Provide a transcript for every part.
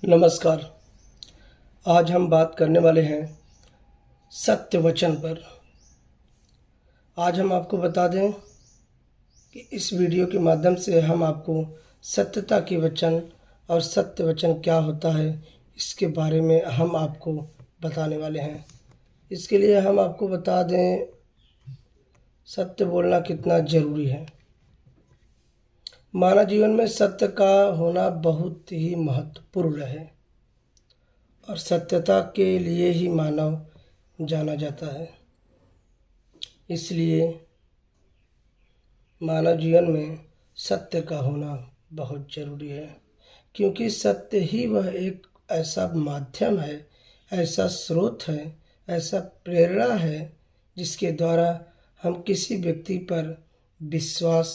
नमस्कार। आज हम बात करने वाले हैं सत्य वचन पर। आज हम आपको बता दें कि इस वीडियो के माध्यम से हम आपको सत्यता के वचन और सत्य वचन क्या होता है इसके बारे में हम आपको बताने वाले हैं। इसके लिए हम आपको बता दें सत्य बोलना कितना ज़रूरी है। मानव जीवन में सत्य का होना बहुत ही महत्वपूर्ण है और सत्यता के लिए ही मानव जाना जाता है। इसलिए मानव जीवन में सत्य का होना बहुत ज़रूरी है, क्योंकि सत्य ही वह एक ऐसा माध्यम है, ऐसा स्रोत है, ऐसा प्रेरणा है जिसके द्वारा हम किसी व्यक्ति पर विश्वास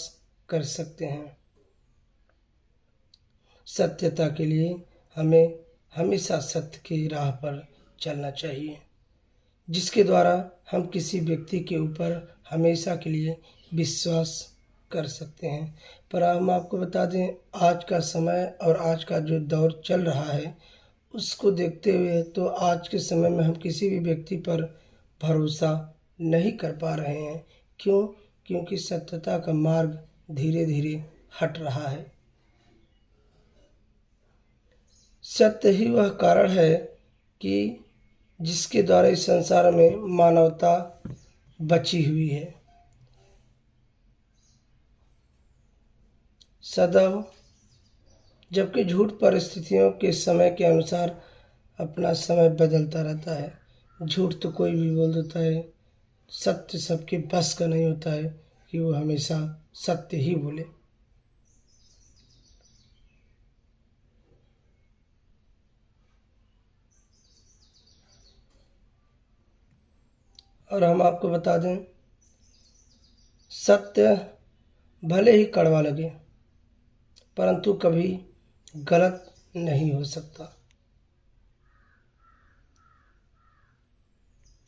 कर सकते हैं। सत्यता के लिए हमें हमेशा सत्य की राह पर चलना चाहिए, जिसके द्वारा हम किसी व्यक्ति के ऊपर हमेशा के लिए विश्वास कर सकते हैं। पर हम आपको बता दें, आज का समय और आज का जो दौर चल रहा है उसको देखते हुए तो आज के समय में हम किसी भी व्यक्ति पर भरोसा नहीं कर पा रहे हैं। क्यों? क्योंकि सत्यता का मार्ग धीरे धीरे हट रहा है। सत्य ही वह कारण है कि जिसके द्वारा इस संसार में मानवता बची हुई है। सदैव जबकि झूठ परिस्थितियों के समय के अनुसार अपना समय बदलता रहता है। झूठ तो कोई भी बोल देता है, सत्य सबके बस का नहीं होता है कि वो हमेशा सत्य ही बोले। और हम आपको बता दें, सत्य भले ही कड़वा लगे परंतु कभी गलत नहीं हो सकता।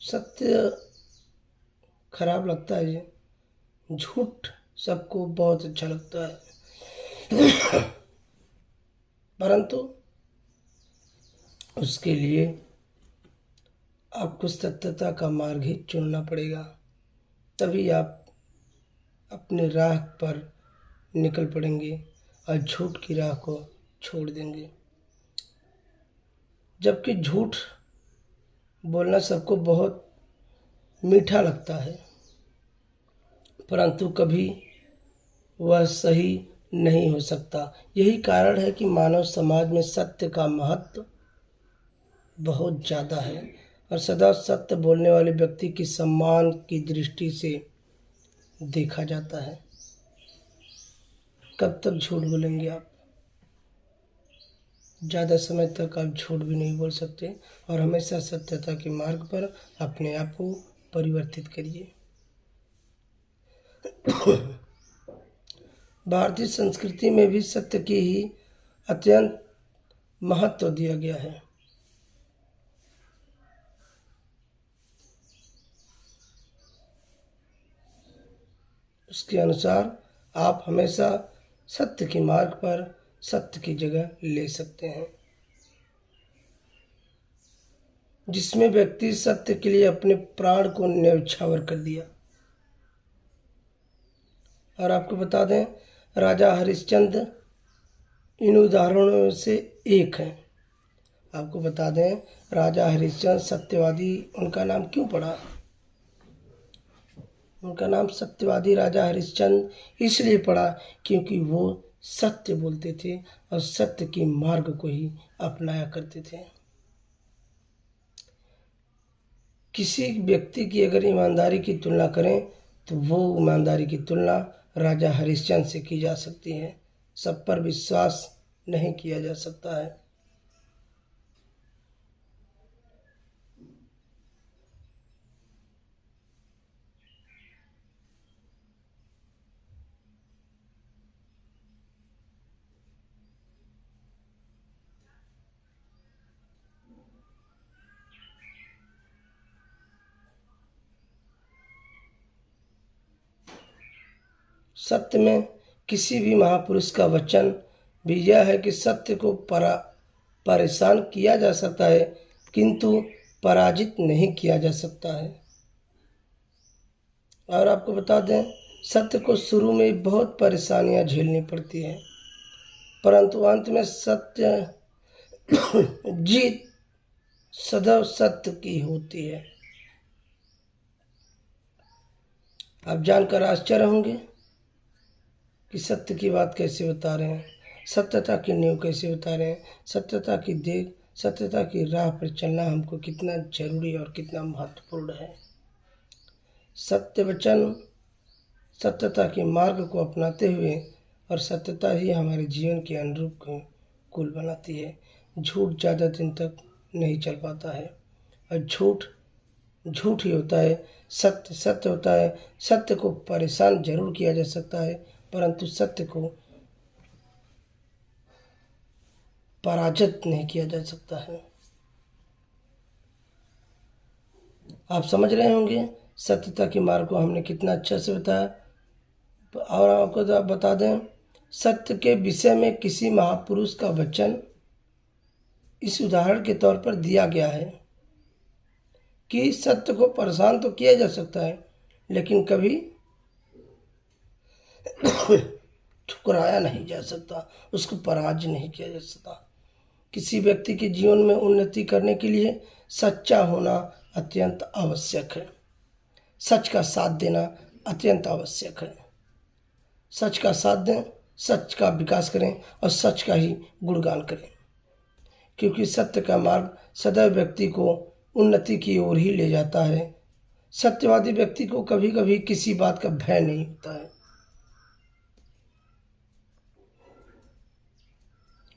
सत्य खराब लगता है जी, झूठ सबको बहुत अच्छा लगता है परंतु उसके लिए आपको सत्यता का मार्ग ही चुनना पड़ेगा, तभी आप अपने राह पर निकल पड़ेंगे और झूठ की राह को छोड़ देंगे। जबकि झूठ बोलना सबको बहुत मीठा लगता है परंतु कभी वह सही नहीं हो सकता। यही कारण है कि मानव समाज में सत्य का महत्व बहुत ज़्यादा है और सदा सत्य बोलने वाले व्यक्ति की सम्मान की दृष्टि से देखा जाता है। कब तक झूठ बोलेंगे आप? ज़्यादा समय तक आप झूठ भी नहीं बोल सकते और हमेशा सत्यता के मार्ग पर अपने आप को परिवर्तित करिए। भारतीय संस्कृति में भी सत्य की ही अत्यंत महत्व दिया गया है। उसके अनुसार आप हमेशा सत्य के मार्ग पर सत्य की जगह ले सकते हैं, जिसमें व्यक्ति सत्य के लिए अपने प्राण को न्यौछावर कर दिया। और आपको बता दें, राजा हरिश्चंद्र इन उदाहरणों से एक है। आपको बता दें, राजा हरिश्चंद्र सत्यवादी उनका नाम क्यों पड़ा? उनका नाम सत्यवादी राजा हरिश्चंद्र इसलिए पड़ा क्योंकि वो सत्य बोलते थे और सत्य के मार्ग को ही अपनाया करते थे। किसी व्यक्ति की अगर ईमानदारी की तुलना करें तो वो ईमानदारी की तुलना राजा हरिश्चंद्र से की जा सकती है। सब पर विश्वास नहीं किया जा सकता है। सत्य में किसी भी महापुरुष का वचन भी यह है कि सत्य को परेशान किया जा सकता है, किंतु पराजित नहीं किया जा सकता है। और आपको बता दें, सत्य को शुरू में बहुत परेशानियां झेलनी पड़ती हैं, परंतु अंत में सत्य जीत सदैव सत्य की होती है। आप जानकर आश्चर्य होंगे कि सत्य की बात कैसे बता रहे हैं, सत्यता की नींव कैसे बता रहे हैं, सत्यता की राह पर चलना हमको कितना जरूरी और कितना महत्वपूर्ण है। सत्य वचन, सत्यता के मार्ग को अपनाते हुए, और सत्यता ही हमारे जीवन के अनुरूप को कुल बनाती है। झूठ ज़्यादा दिन तक नहीं चल पाता है, और झूठ झूठ ही होता है, सत्य सत्य होता है। सत्य को परेशान जरूर किया जा सकता है, परंतु सत्य को पराजित नहीं किया जा सकता है। आप समझ रहे होंगे सत्यता के मार्ग को हमने कितना अच्छा से बताया। और आपको तो बता दें, सत्य के विषय में किसी महापुरुष का वचन इस उदाहरण के तौर पर दिया गया है कि सत्य को परेशान तो किया जा सकता है, लेकिन कभी ठुकराया नहीं जा सकता, उसको पराजित नहीं किया जा सकता। किसी व्यक्ति के जीवन में उन्नति करने के लिए सच्चा होना अत्यंत आवश्यक है। सच का साथ देना अत्यंत आवश्यक है। सच का साथ दें, सच का विकास करें और सच का ही गुणगान करें, क्योंकि सत्य का मार्ग सदैव व्यक्ति को उन्नति की ओर ही ले जाता है। सत्यवादी व्यक्ति को कभी कभी किसी बात का भय नहीं होता है।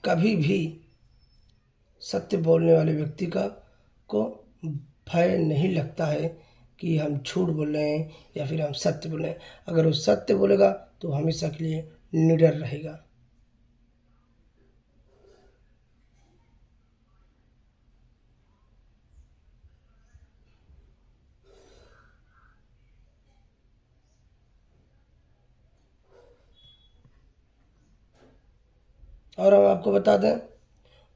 कभी भी सत्य बोलने वाले व्यक्ति को भय नहीं लगता है कि हम झूठ बोल रहे हैं या फिर हम सत्य बोल रहे हैं। अगर वो सत्य बोलेगा तो हमेशा के लिए निडर रहेगा। और हम आपको बता दें,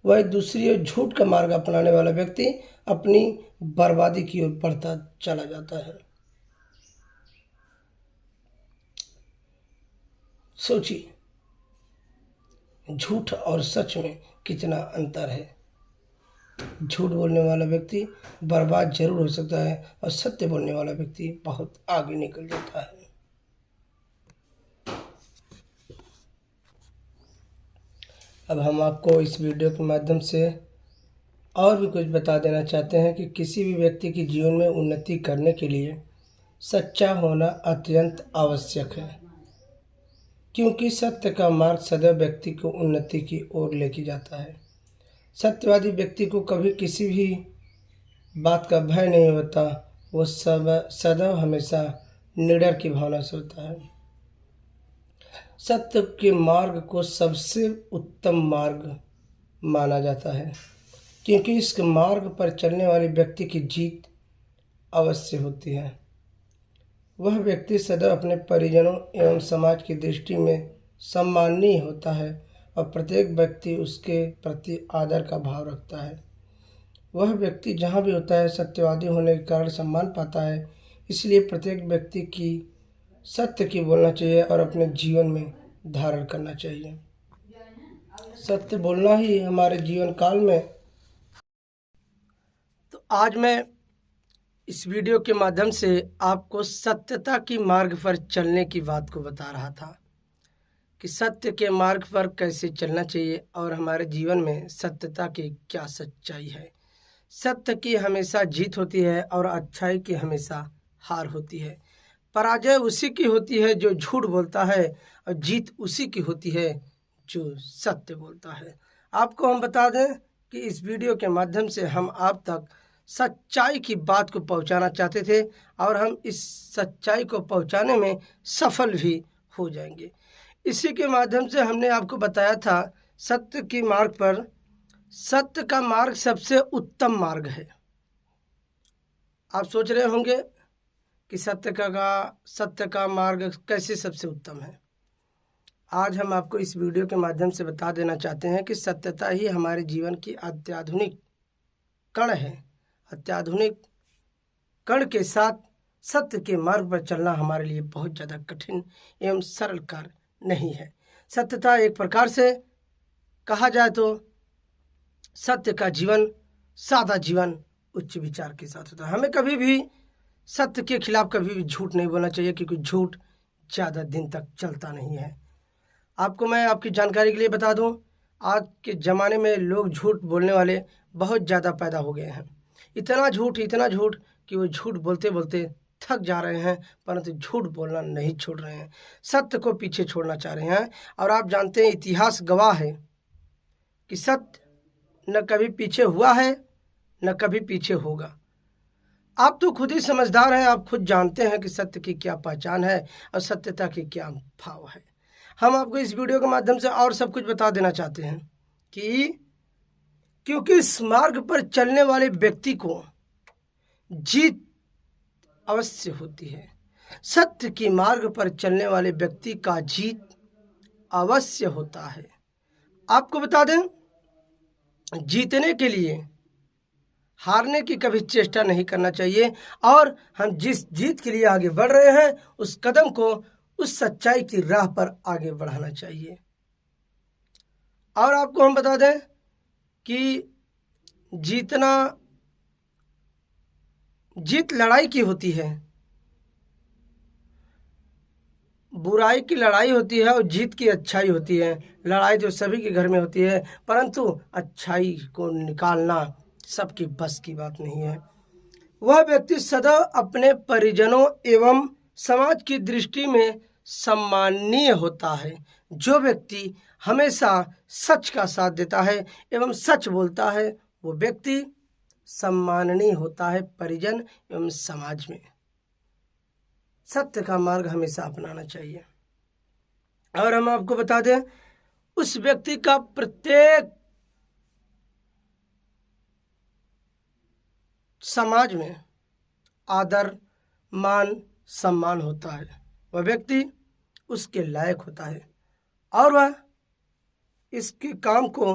वह दूसरी ओर झूठ का मार्ग अपनाने वाला व्यक्ति अपनी बर्बादी की ओर बढ़ता चला जाता है। सोचिए, झूठ और सच में कितना अंतर है। झूठ बोलने वाला व्यक्ति बर्बाद जरूर हो सकता है, और सत्य बोलने वाला व्यक्ति बहुत आगे निकल जाता है। अब हम आपको इस वीडियो के माध्यम से और भी कुछ बता देना चाहते हैं कि किसी भी व्यक्ति के जीवन में उन्नति करने के लिए सच्चा होना अत्यंत आवश्यक है, क्योंकि सत्य का मार्ग सदैव व्यक्ति को उन्नति की ओर लेके जाता है। सत्यवादी व्यक्ति को कभी किसी भी बात का भय नहीं होता, वो सदैव हमेशा निडर की भावना से होता है। सत्य के मार्ग को सबसे उत्तम मार्ग माना जाता है, क्योंकि इस मार्ग पर चलने वाले व्यक्ति की जीत अवश्य होती है। वह व्यक्ति सदैव अपने परिजनों एवं समाज की दृष्टि में सम्माननीय होता है, और प्रत्येक व्यक्ति उसके प्रति आदर का भाव रखता है। वह व्यक्ति जहाँ भी होता है सत्यवादी होने के कारण सम्मान पाता है। इसलिए प्रत्येक व्यक्ति की सत्य की बोलना चाहिए और अपने जीवन में धारण करना चाहिए। सत्य बोलना ही हमारे जीवन काल में। तो आज मैं इस वीडियो के माध्यम से आपको सत्यता की मार्ग पर चलने की बात को बता रहा था कि सत्य के मार्ग पर कैसे चलना चाहिए और हमारे जीवन में सत्यता की क्या सच्चाई है। सत्य की हमेशा जीत होती है और अच्छाई की हमेशा हार होती है। पराजय उसी की होती है जो झूठ बोलता है, और जीत उसी की होती है जो सत्य बोलता है। आपको हम बता दें कि इस वीडियो के माध्यम से हम आप तक सच्चाई की बात को पहुंचाना चाहते थे, और हम इस सच्चाई को पहुंचाने में सफल भी हो जाएंगे। इसी के माध्यम से हमने आपको बताया था सत्य के मार्ग पर, सत्य का मार्ग सबसे उत्तम मार्ग है। आप सोच रहे होंगे कि सत्य का मार्ग कैसे सबसे उत्तम है। आज हम आपको इस वीडियो के माध्यम से बता देना चाहते हैं कि सत्यता ही हमारे जीवन की अत्याधुनिक कण है। अत्याधुनिक कण के साथ सत्य के मार्ग पर चलना हमारे लिए बहुत ज़्यादा कठिन एवं सरल कार्य नहीं है। सत्यता एक प्रकार से कहा जाए तो सत्य का जीवन, सादा जीवन उच्च विचार के साथ होता है। हमें कभी भी सत्य के खिलाफ कभी भी झूठ नहीं बोलना चाहिए, क्योंकि झूठ ज़्यादा दिन तक चलता नहीं है। आपको मैं आपकी जानकारी के लिए बता दूं, आज के ज़माने में लोग झूठ बोलने वाले बहुत ज़्यादा पैदा हो गए हैं। इतना झूठ कि वो झूठ बोलते बोलते थक जा रहे हैं, परंतु झूठ बोलना नहीं छोड़ रहे हैं, सत्य को पीछे छोड़ना चाह रहे हैं। और आप जानते हैं, इतिहास गवाह है कि सत्य न कभी पीछे हुआ है न कभी पीछे होगा। आप तो खुद ही समझदार हैं, आप खुद जानते हैं कि सत्य की क्या पहचान है और सत्यता की क्या भाव है। हम आपको इस वीडियो के माध्यम से और सब कुछ बता देना चाहते हैं कि क्योंकि इस मार्ग पर चलने वाले व्यक्ति को जीत अवश्य होती है। सत्य के मार्ग पर चलने वाले व्यक्ति का जीत अवश्य होता है। आपको बता दें, जीतने के लिए हारने की कभी चेष्टा नहीं करना चाहिए, और हम जिस जीत के लिए आगे बढ़ रहे हैं उस कदम को उस सच्चाई की राह पर आगे बढ़ाना चाहिए। और आपको हम बता दें कि जीत लड़ाई की होती है, बुराई की लड़ाई होती है और जीत की अच्छाई होती है। लड़ाई तो सभी के घर में होती है, परंतु अच्छाई को निकालना सबकी बस की बात नहीं है। वह व्यक्ति सदा अपने परिजनों एवं समाज की दृष्टि में सम्माननीय होता है। जो व्यक्ति हमेशा सच का साथ देता है एवं सच बोलता है, वो व्यक्ति सम्माननीय होता है परिजन एवं समाज में। सत्य का मार्ग हमेशा अपनाना चाहिए। और हम आपको बता दें, उस व्यक्ति का प्रत्येक समाज में आदर, मान, सम्मान होता है। वह व्यक्ति उसके लायक होता है और वह इसके काम को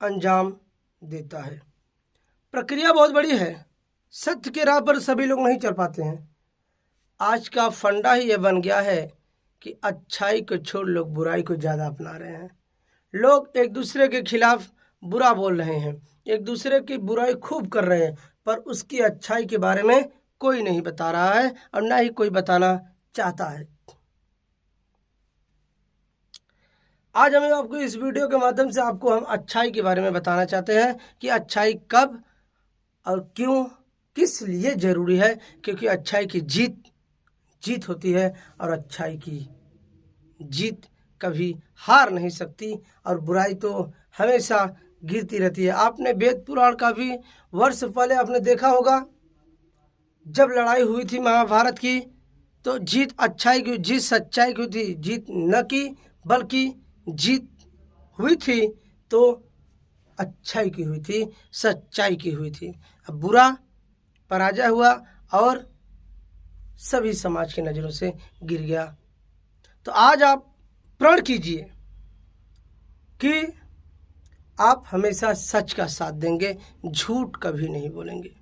अंजाम देता है। प्रक्रिया बहुत बड़ी है, सत्य के राह पर सभी लोग नहीं चल पाते हैं। आज का फंडा ही यह बन गया है कि अच्छाई को छोड़ लोग बुराई को ज़्यादा अपना रहे हैं। लोग एक दूसरे के खिलाफ बुरा बोल रहे हैं, एक दूसरे की बुराई खूब कर रहे हैं, पर उसकी अच्छाई के बारे में कोई नहीं बता रहा है और ना ही कोई बताना चाहता है। आज हमें आपको इस वीडियो के माध्यम से आपको हम अच्छाई के बारे में बताना चाहते हैं कि अच्छाई कब और क्यों, किस लिए जरूरी है। क्योंकि अच्छाई की जीत होती है और अच्छाई की जीत कभी हार नहीं सकती, और बुराई तो हमेशा गिरती रहती है। आपने वेद पुराण का भी वर्ष पहले आपने देखा होगा, जब लड़ाई हुई थी महाभारत की, तो जीत अच्छाई की, जीत सच्चाई की थी। जीत न की बल्कि जीत हुई थी तो अच्छाई की हुई थी, सच्चाई की हुई थी। अब बुरा पराजय हुआ और सभी समाज की नज़रों से गिर गया। तो आज आप प्रण कीजिए कि आप हमेशा सच का साथ देंगे, झूठ कभी नहीं बोलेंगे।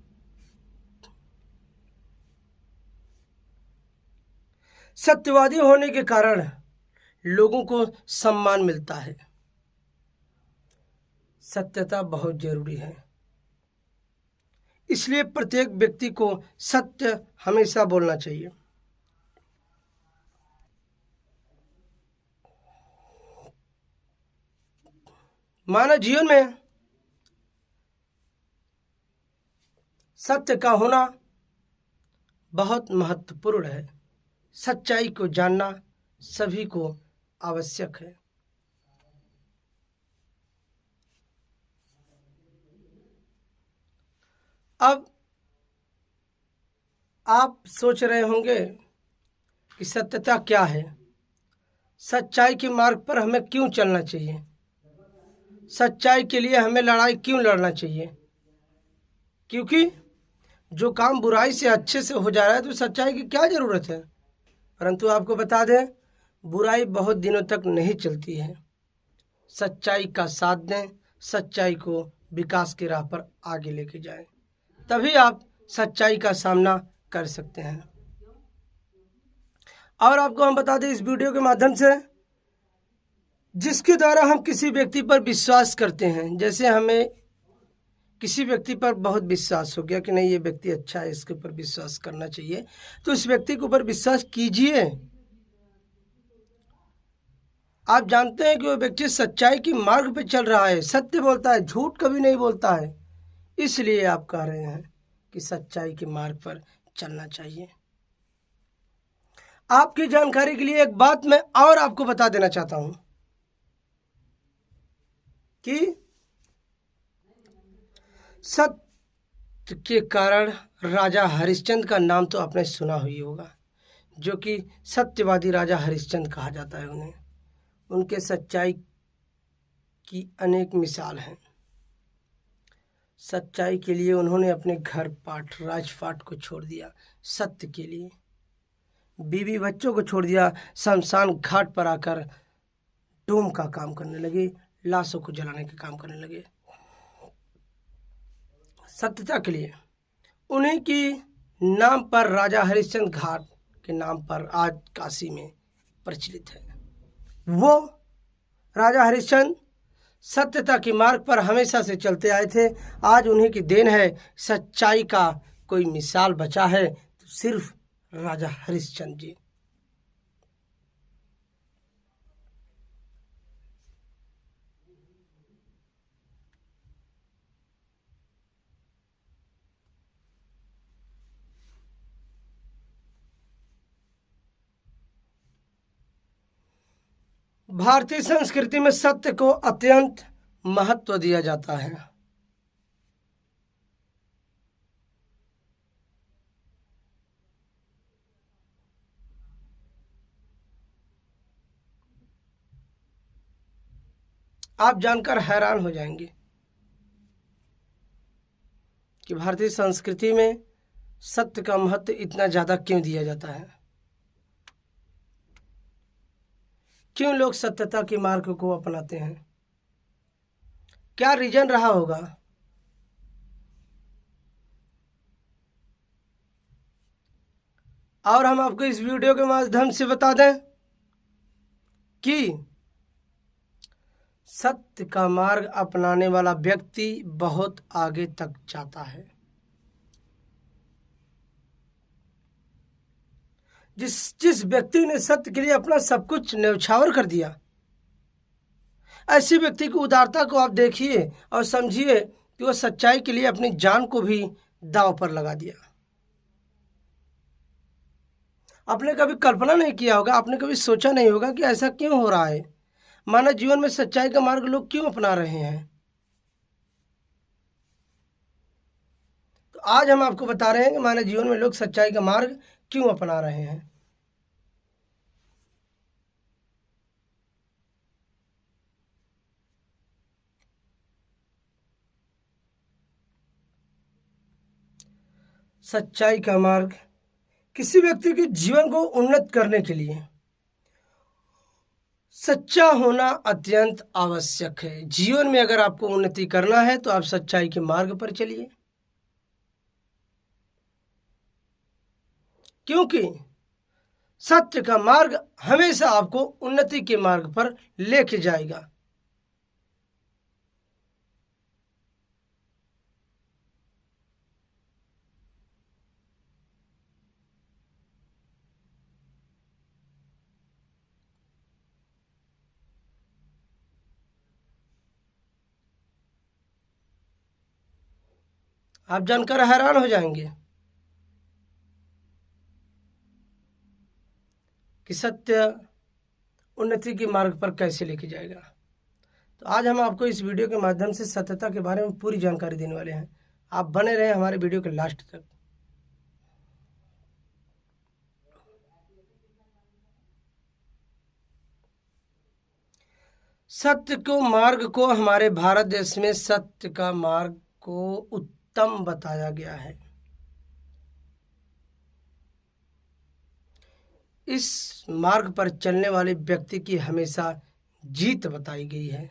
सत्यवादी होने के कारण लोगों को सम्मान मिलता है। सत्यता बहुत जरूरी है, इसलिए प्रत्येक व्यक्ति को सत्य हमेशा बोलना चाहिए। मानव जीवन में सत्य का होना बहुत महत्वपूर्ण है। सच्चाई को जानना सभी को आवश्यक है। अब आप सोच रहे होंगे कि सत्यता क्या है, सच्चाई के मार्ग पर हमें क्यों चलना चाहिए, सच्चाई के लिए हमें लड़ाई क्यों लड़ना चाहिए। क्योंकि जो काम बुराई से अच्छे से हो जा रहा है तो सच्चाई की क्या ज़रूरत है। परंतु आपको बता दें, बुराई बहुत दिनों तक नहीं चलती है। सच्चाई का साथ दें, सच्चाई को विकास की राह पर आगे लेके जाएं, तभी आप सच्चाई का सामना कर सकते हैं। और आपको हम बता दें इस वीडियो के माध्यम से, जिसके द्वारा हम किसी व्यक्ति पर विश्वास करते हैं, जैसे हमें किसी व्यक्ति पर बहुत विश्वास हो गया कि नहीं ये व्यक्ति अच्छा है, इसके ऊपर विश्वास करना चाहिए, तो इस व्यक्ति के ऊपर विश्वास कीजिए। आप जानते हैं कि वो व्यक्ति सच्चाई की मार्ग पे चल रहा है, सत्य बोलता है, झूठ कभी नहीं बोलता है, इसलिए आप कह रहे हैं कि सच्चाई के मार्ग पर चलना चाहिए। आपकी जानकारी के लिए एक बात मैं और आपको बता देना चाहता हूं कि सत्य के कारण राजा हरिश्चंद्र का नाम तो आपने सुना ही होगा, जो कि सत्यवादी राजा हरिश्चंद्र कहा जाता है उन्हें। उनके सच्चाई की अनेक मिसाल हैं। सच्चाई के लिए उन्होंने अपने घर पाट राजपाट को छोड़ दिया, सत्य के लिए बीवी बच्चों को छोड़ दिया, शमशान घाट पर आकर डोम का काम करने लगे, लाशों को जलाने का काम करने लगे सत्यता के लिए। उन्हीं की नाम पर राजा हरिश्चंद्र घाट के नाम पर आज काशी में प्रचलित है। वो राजा हरिश्चंद्र सत्यता के मार्ग पर हमेशा से चलते आए थे। आज उन्हीं की देन है। सच्चाई का कोई मिसाल बचा है तो सिर्फ राजा हरिश्चंद्र जी। भारतीय संस्कृति में सत्य को अत्यंत महत्व दिया जाता है। आप जानकर हैरान हो जाएंगे कि भारतीय संस्कृति में सत्य का महत्व इतना ज़्यादा क्यों दिया जाता है, क्यों लोग सत्यता के मार्ग को अपनाते हैं, क्या रीजन रहा होगा। और हम आपको इस वीडियो के माध्यम से बता दें कि सत्य का मार्ग अपनाने वाला व्यक्ति बहुत आगे तक जाता है। जिस व्यक्ति ने सत्य के लिए अपना सब कुछ न्यौछावर कर दिया, ऐसे व्यक्ति की उदारता को आप देखिए और समझिए कि वह सच्चाई के लिए अपनी जान को भी दांव पर लगा दिया। आपने कभी कल्पना नहीं किया होगा, आपने कभी सोचा नहीं होगा कि ऐसा क्यों हो रहा है, मानव जीवन में सच्चाई का मार्ग लोग क्यों अपना रहे हैं। तो आज हम आपको बता रहे हैं कि मानव जीवन में लोग सच्चाई का मार्ग क्यों अपना रहे हैं। सच्चाई का मार्ग किसी व्यक्ति के जीवन को उन्नत करने के लिए सच्चा होना अत्यंत आवश्यक है। जीवन में अगर आपको उन्नति करना है तो आप सच्चाई के मार्ग पर चलिए, क्योंकि सत्य का मार्ग हमेशा आपको उन्नति के मार्ग पर लेके जाएगा। आप जानकर हैरान हो जाएंगे कि सत्य उन्नति के मार्ग पर कैसे लेके जाएगा। तो आज हम आपको इस वीडियो के माध्यम से सत्यता के बारे में पूरी जानकारी देने वाले हैं। आप बने रहें हमारे वीडियो के लास्ट तक। सत्य को मार्ग को हमारे भारत देश में सत्य का मार्ग को उत्तम बताया गया है। इस मार्ग पर चलने वाले व्यक्ति की हमेशा जीत बताई गई है।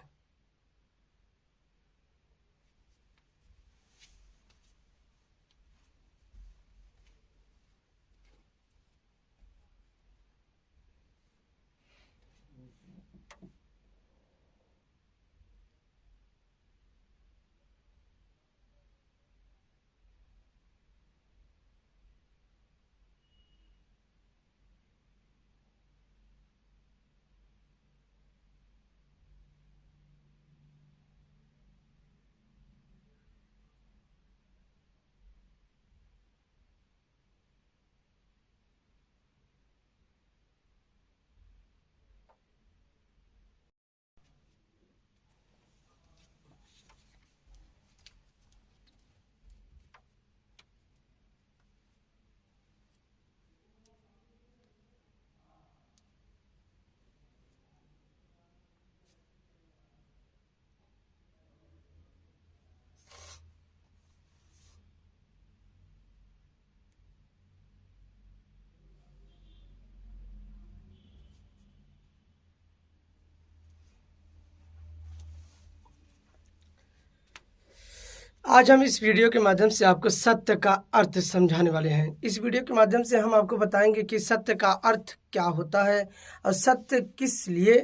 आज हम इस वीडियो के माध्यम से आपको सत्य का अर्थ समझाने वाले हैं। इस वीडियो के माध्यम से हम आपको बताएंगे कि सत्य का अर्थ क्या होता है और सत्य किस लिए,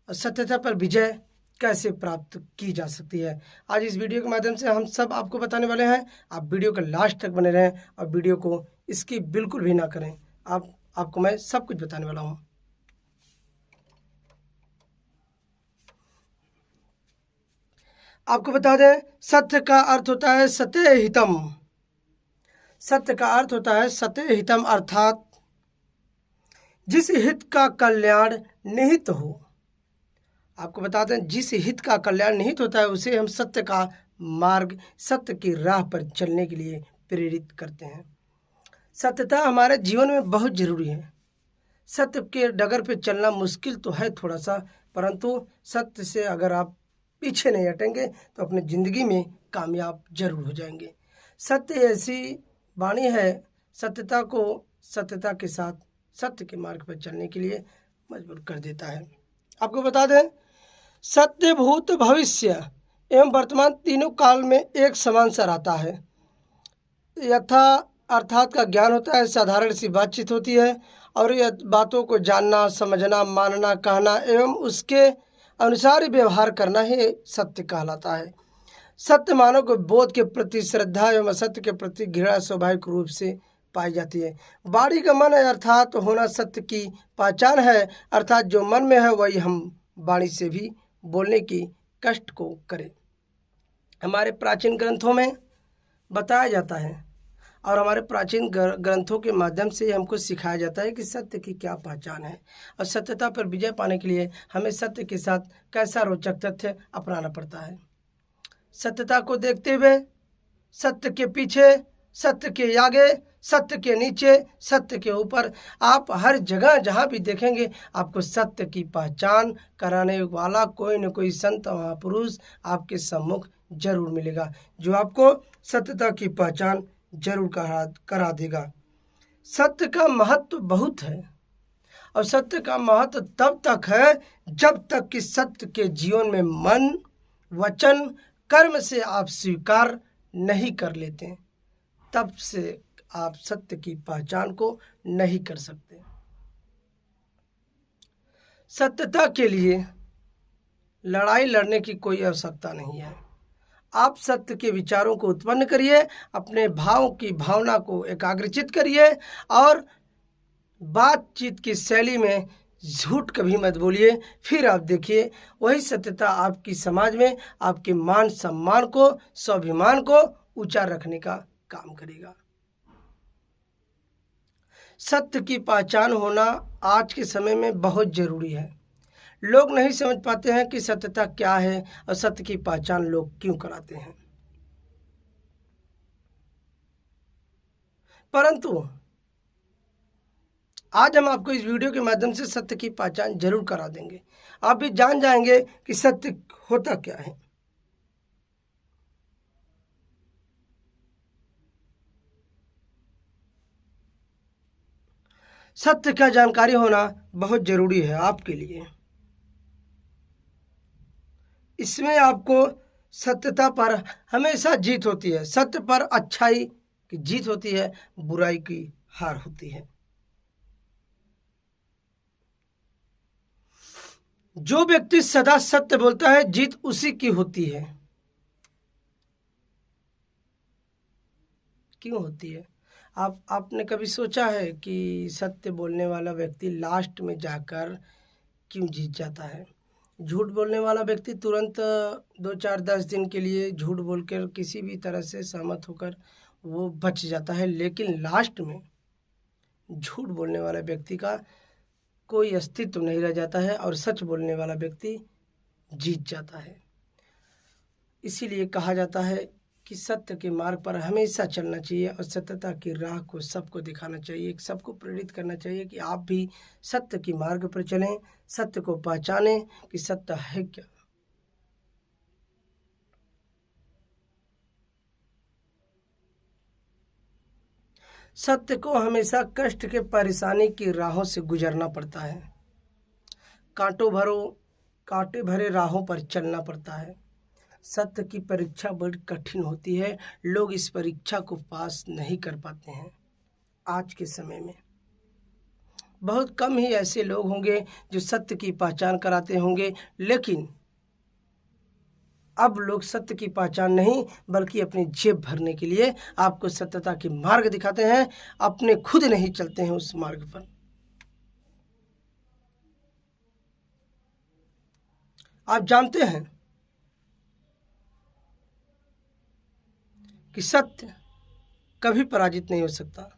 सत्यता पर विजय कैसे प्राप्त की जा सकती है। आज इस वीडियो के माध्यम से हम सब आपको बताने वाले हैं। आप वीडियो के लास्ट तक बने रहें और वीडियो को स्किप बिल्कुल भी ना करें। आपको मैं सब कुछ बताने वाला हूँ। आपको बता दें, सत्य का अर्थ होता है सत्य हितम। सत्य का अर्थ होता है सत्य हितम, अर्थात जिस हित का कल्याण निहित हो। आपको बता दें, जिस हित का कल्याण निहित होता है उसे हम सत्य का मार्ग, सत्य की राह पर चलने के लिए प्रेरित करते हैं। सत्यता हमारे जीवन में बहुत जरूरी है। सत्य के डगर पे चलना मुश्किल तो है थोड़ा सा, परंतु सत्य से अगर आप पीछे नहीं हटेंगे तो अपनी ज़िंदगी में कामयाब जरूर हो जाएंगे। सत्य ऐसी वाणी है, सत्यता को सत्यता के साथ सत्य के मार्ग पर चलने के लिए मजबूर कर देता है। आपको बता दें, सत्य, भूत, भविष्य एवं वर्तमान तीनों काल में एक समान सा रहता है। यथा अर्थात का ज्ञान होता है, साधारण सी बातचीत होती है और यह बातों को जानना, समझना, मानना, कहना एवं उसके अनुसार व्यवहार करना ही सत्य कहलाता है। सत्य मानव को बोध के प्रति श्रद्धा एवं असत्य के प्रति घृणा स्वाभाविक रूप से पाई जाती है। वाणी का मन है, अर्थात होना सत्य की पहचान है, अर्थात जो मन में है वही हम वाणी से भी बोलने की कष्ट को करें। हमारे प्राचीन ग्रंथों में बताया जाता है और हमारे प्राचीन ग्रंथों के माध्यम से हमको सिखाया जाता है कि सत्य की क्या पहचान है और सत्यता पर विजय पाने के लिए हमें सत्य के साथ कैसा रोचक तथ्य अपनाना पड़ता है। सत्यता को देखते हुए सत्य के पीछे, सत्य के आगे, सत्य के नीचे, सत्य के ऊपर, आप हर जगह जहाँ भी देखेंगे आपको सत्य की पहचान कराने वाला कोई न कोई संत महापुरुष आपके सम्मुख जरूर मिलेगा, जो आपको सत्यता की पहचान जरूर करा देगा। सत्य का महत्व बहुत है और सत्य का महत्व तब तक है जब तक कि सत्य के जीवन में मन, वचन, कर्म से आप स्वीकार नहीं कर लेते, तब से आप सत्य की पहचान को नहीं कर सकते। सत्यता के लिए लड़ाई लड़ने की कोई आवश्यकता नहीं है। आप सत्य के विचारों को उत्पन्न करिए, अपने भाव की भावना को एकाग्रचित करिए और बातचीत की शैली में झूठ कभी मत बोलिए। फिर आप देखिए वही सत्यता आपकी समाज में आपके मान सम्मान को, स्वाभिमान को ऊंचा रखने का काम करेगा। सत्य की पहचान होना आज के समय में बहुत जरूरी है। लोग नहीं समझ पाते हैं कि सत्यता क्या है और सत्य की पहचान लोग क्यों कराते हैं, परंतु आज हम आपको इस वीडियो के माध्यम से सत्य की पहचान जरूर करा देंगे। आप भी जान जाएंगे कि सत्य होता क्या है। सत्य का जानकारी होना बहुत जरूरी है आपके लिए। इसमें आपको सत्यता पर हमेशा जीत होती है, सत्य पर अच्छाई की जीत होती है, बुराई की हार होती है। जो व्यक्ति सदा सत्य बोलता है जीत उसी की होती है। क्यों होती है? आपने कभी सोचा है कि सत्य बोलने वाला व्यक्ति लास्ट में जाकर क्यों जीत जाता है? झूठ बोलने वाला व्यक्ति तुरंत 2 4 10 दिन के लिए झूठ बोलकर किसी भी तरह से सहमत होकर वो बच जाता है, लेकिन लास्ट में झूठ बोलने वाला व्यक्ति का कोई अस्तित्व नहीं रह जाता है और सच बोलने वाला व्यक्ति जीत जाता है। इसीलिए कहा जाता है कि सत्य के मार्ग पर हमेशा चलना चाहिए और सत्यता की राह को सबको दिखाना चाहिए, सबको प्रेरित करना चाहिए कि आप भी सत्य की मार्ग पर चलें, सत्य को पहचानें कि सत्य है क्या। सत्य को हमेशा कष्ट के परेशानी की राहों से गुजरना पड़ता है, कांटे भरे राहों पर चलना पड़ता है। सत्य की परीक्षा बड़ी कठिन होती है, लोग इस परीक्षा को पास नहीं कर पाते हैं। आज के समय में बहुत कम ही ऐसे लोग होंगे जो सत्य की पहचान कराते होंगे, लेकिन अब लोग सत्य की पहचान नहीं बल्कि अपनी जेब भरने के लिए आपको सत्यता के मार्ग दिखाते हैं, अपने खुद नहीं चलते हैं उस मार्ग पर। आप जानते हैं कि सत्य कभी पराजित नहीं हो सकता।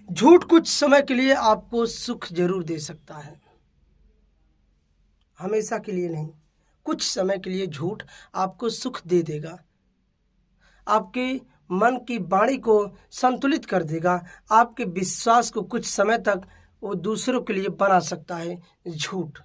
झूठ कुछ समय के लिए आपको सुख जरूर दे सकता है, हमेशा के लिए नहीं। कुछ समय के लिए झूठ आपको सुख दे देगा, आपके मन की वाणी को संतुलित कर देगा, आपके विश्वास को कुछ समय तक वो दूसरों के लिए बना सकता है झूठ।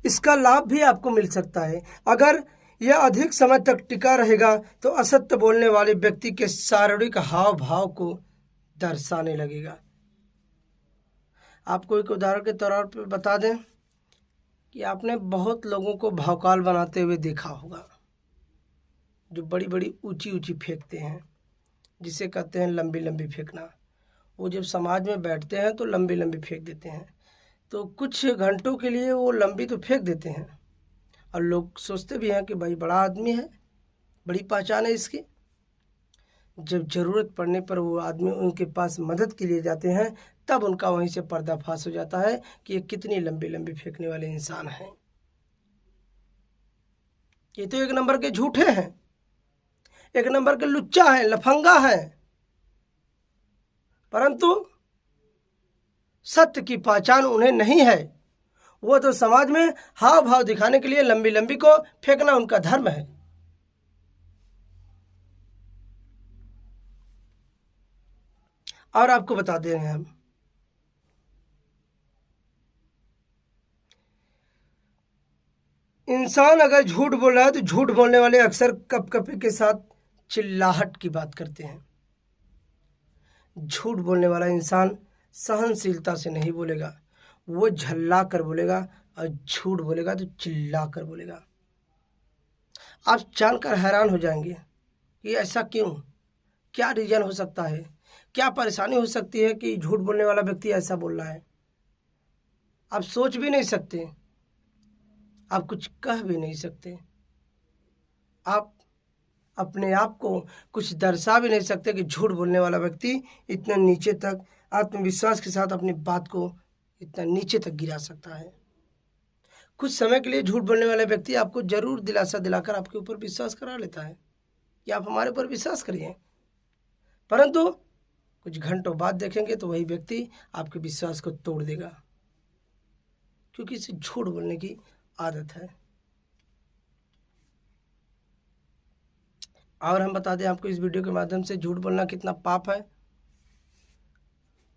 इसका लाभ भी आपको मिल सकता है। अगर यह अधिक समय तक टिका रहेगा तो असत्य बोलने वाले व्यक्ति के शारीरिक हाव भाव को दर्शाने लगेगा। आपको एक उदाहरण के तौर पर बता दें कि आपने बहुत लोगों को भौकाल बनाते हुए देखा होगा, जो बड़ी बड़ी ऊंची ऊंची फेंकते हैं, जिसे कहते हैं लंबी लंबी फेंकना। वो जब समाज में बैठते हैं तो लंबी लंबी फेंक देते हैं, तो कुछ घंटों के लिए वो लंबी तो फेंक देते हैं और लोग सोचते भी हैं कि भाई बड़ा आदमी है, बड़ी पहचान है इसकी। जब ज़रूरत पड़ने पर वो आदमी उनके पास मदद के लिए जाते हैं, तब उनका वहीं से पर्दाफाश हो जाता है कि ये कितनी लंबी लंबी फेंकने वाले इंसान हैं। ये तो एक नंबर के झूठे हैं, एक नंबर के लुच्चा हैं, लफंगा हैं, परंतु सत्य की पहचान उन्हें नहीं है। वो तो समाज में हाव भाव दिखाने के लिए लंबी लंबी को फेंकना उनका धर्म है। और आपको बता दे रहे हैं हम, इंसान अगर झूठ बोल रहा है तो झूठ बोलने वाले अक्सर कपकपी के साथ चिल्लाहट की बात करते हैं। झूठ बोलने वाला इंसान सहनशीलता से नहीं बोलेगा, वो झल्ला कर बोलेगा, और झूठ बोलेगा तो चिल्ला कर बोलेगा। आप जानकर हैरान हो जाएंगे कि ऐसा क्यों, क्या रीज़न हो सकता है, क्या परेशानी हो सकती है कि झूठ बोलने वाला व्यक्ति ऐसा बोल रहा है। आप सोच भी नहीं सकते, आप कुछ कह भी नहीं सकते, आप अपने आप को कुछ दर्शा भी नहीं सकते कि झूठ बोलने वाला व्यक्ति इतना नीचे तक आत्मविश्वास के साथ अपनी बात को इतना नीचे तक गिरा सकता है। कुछ समय के लिए झूठ बोलने वाला व्यक्ति आपको जरूर दिलासा दिलाकर आपके ऊपर विश्वास करा लेता है कि आप हमारे ऊपर विश्वास करिए, परंतु कुछ घंटों बाद देखेंगे तो वही व्यक्ति आपके विश्वास को तोड़ देगा, क्योंकि इसे झूठ बोलने की आदत है। और हम बता दें आपको इस वीडियो के माध्यम से झूठ बोलना कितना पाप है।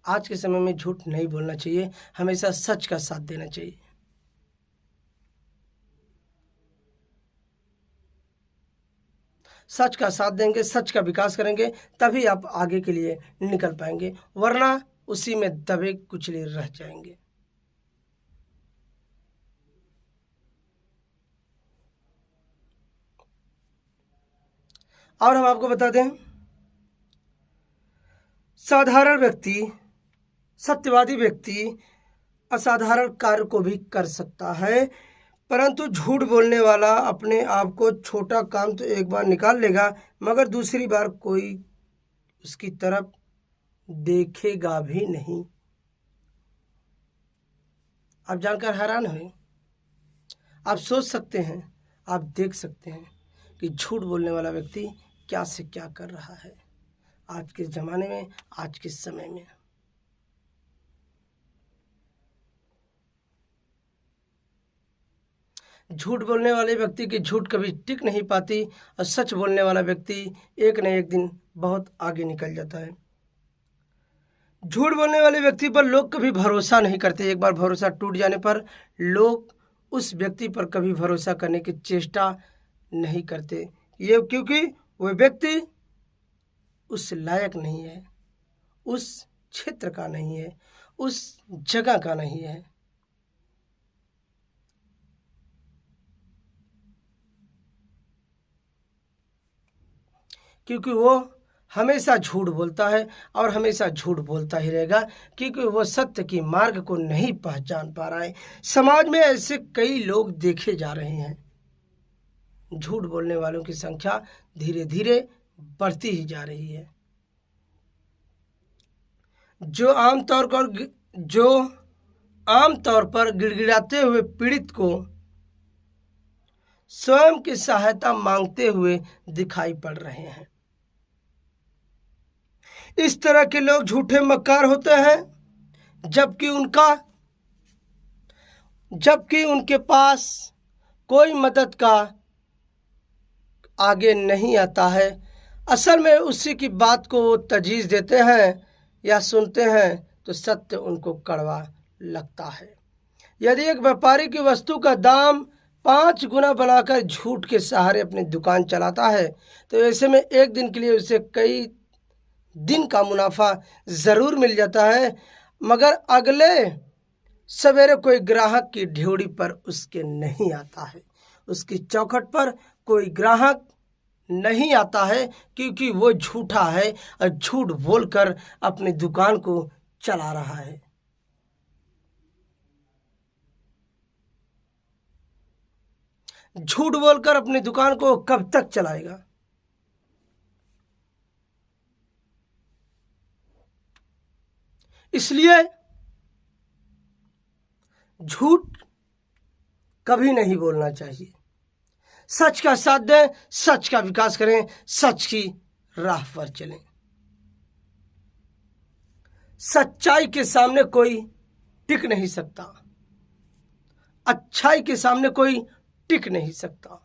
आज के समय में झूठ नहीं बोलना चाहिए, हमेशा सच का साथ देना चाहिए। सच का साथ देंगे, सच का विकास करेंगे, तभी आप आगे के लिए निकल पाएंगे, वरना उसी में दबे कुचले रह जाएंगे। और हम आपको बता दें, साधारण व्यक्ति, सत्यवादी व्यक्ति असाधारण कार्य को भी कर सकता है, परंतु झूठ बोलने वाला अपने आप को छोटा काम तो एक बार निकाल लेगा, मगर दूसरी बार कोई उसकी तरफ देखेगा भी नहीं। आप जानकर हैरान हुए। आप सोच सकते हैं, आप देख सकते हैं कि झूठ बोलने वाला व्यक्ति क्या से क्या कर रहा है आज के ज़माने में, आज के समय में। झूठ बोलने वाले व्यक्ति की झूठ कभी टिक नहीं पाती, और सच बोलने वाला व्यक्ति एक न एक दिन बहुत आगे निकल जाता है। झूठ बोलने वाले व्यक्ति पर लोग कभी भरोसा नहीं करते। एक बार भरोसा टूट जाने पर लोग उस व्यक्ति पर कभी भरोसा करने की चेष्टा नहीं करते, ये क्योंकि वह व्यक्ति उस लायक नहीं है, उस क्षेत्र का नहीं है, उस जगह का नहीं है। क्योंकि वो हमेशा झूठ बोलता है और हमेशा झूठ बोलता ही रहेगा, क्योंकि वो सत्य की मार्ग को नहीं पहचान पा रहा है। समाज में ऐसे कई लोग देखे जा रहे हैं। झूठ बोलने वालों की संख्या धीरे धीरे बढ़ती ही जा रही है। जो आमतौर पर गिड़गिड़ाते हुए पीड़ित को स्वयं की सहायता मांगते हुए दिखाई पड़ रहे हैं। इस तरह के लोग झूठे मक्कार होते हैं, जबकि उनके पास कोई मदद का आगे नहीं आता है। असल में उसी की बात को वो तजवीज़ देते हैं या सुनते हैं तो सत्य उनको कड़वा लगता है। यदि एक व्यापारी की वस्तु का दाम 5 गुना बनाकर झूठ के सहारे अपनी दुकान चलाता है, तो ऐसे में एक दिन के लिए उसे कई दिन का मुनाफा ज़रूर मिल जाता है, मगर अगले सवेरे कोई ग्राहक की ड्योढ़ी पर उसके नहीं आता है, उसकी चौखट पर कोई ग्राहक नहीं आता है, क्योंकि वो झूठा है और झूठ बोलकर अपनी दुकान को चला रहा है। झूठ बोलकर अपनी दुकान को कब तक चलाएगा? इसलिए झूठ कभी नहीं बोलना चाहिए। सच का साथ दें, सच का विकास करें, सच की राह पर चलें। सच्चाई के सामने कोई टिक नहीं सकता, अच्छाई के सामने कोई टिक नहीं सकता।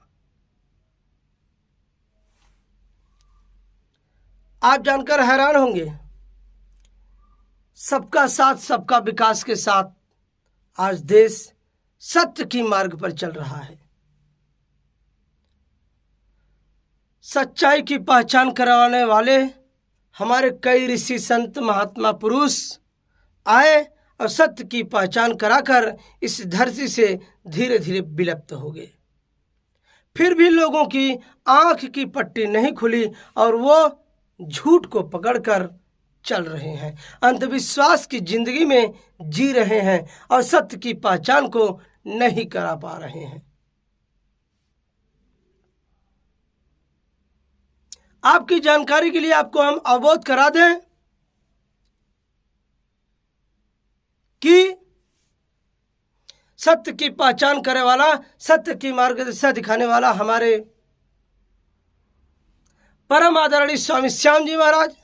आप जानकर हैरान होंगे, सबका साथ सबका विकास के साथ आज देश सत्य की मार्ग पर चल रहा है। सच्चाई की पहचान करवाने वाले हमारे कई ऋषि संत महात्मा पुरुष आए और सत्य की पहचान कराकर इस धरती से धीरे धीरे विलुप्त हो गए। फिर भी लोगों की आंख की पट्टी नहीं खुली और वो झूठ को पकड़कर चल रहे हैं, अंधविश्वास की जिंदगी में जी रहे हैं और सत्य की पहचान को नहीं करा पा रहे हैं। आपकी जानकारी के लिए आपको हम अवगत करा दें कि सत्य की पहचान करने वाला, सत्य की मार्गदर्शन दिखाने वाला हमारे परम आदरणीय स्वामी श्याम जी महाराज,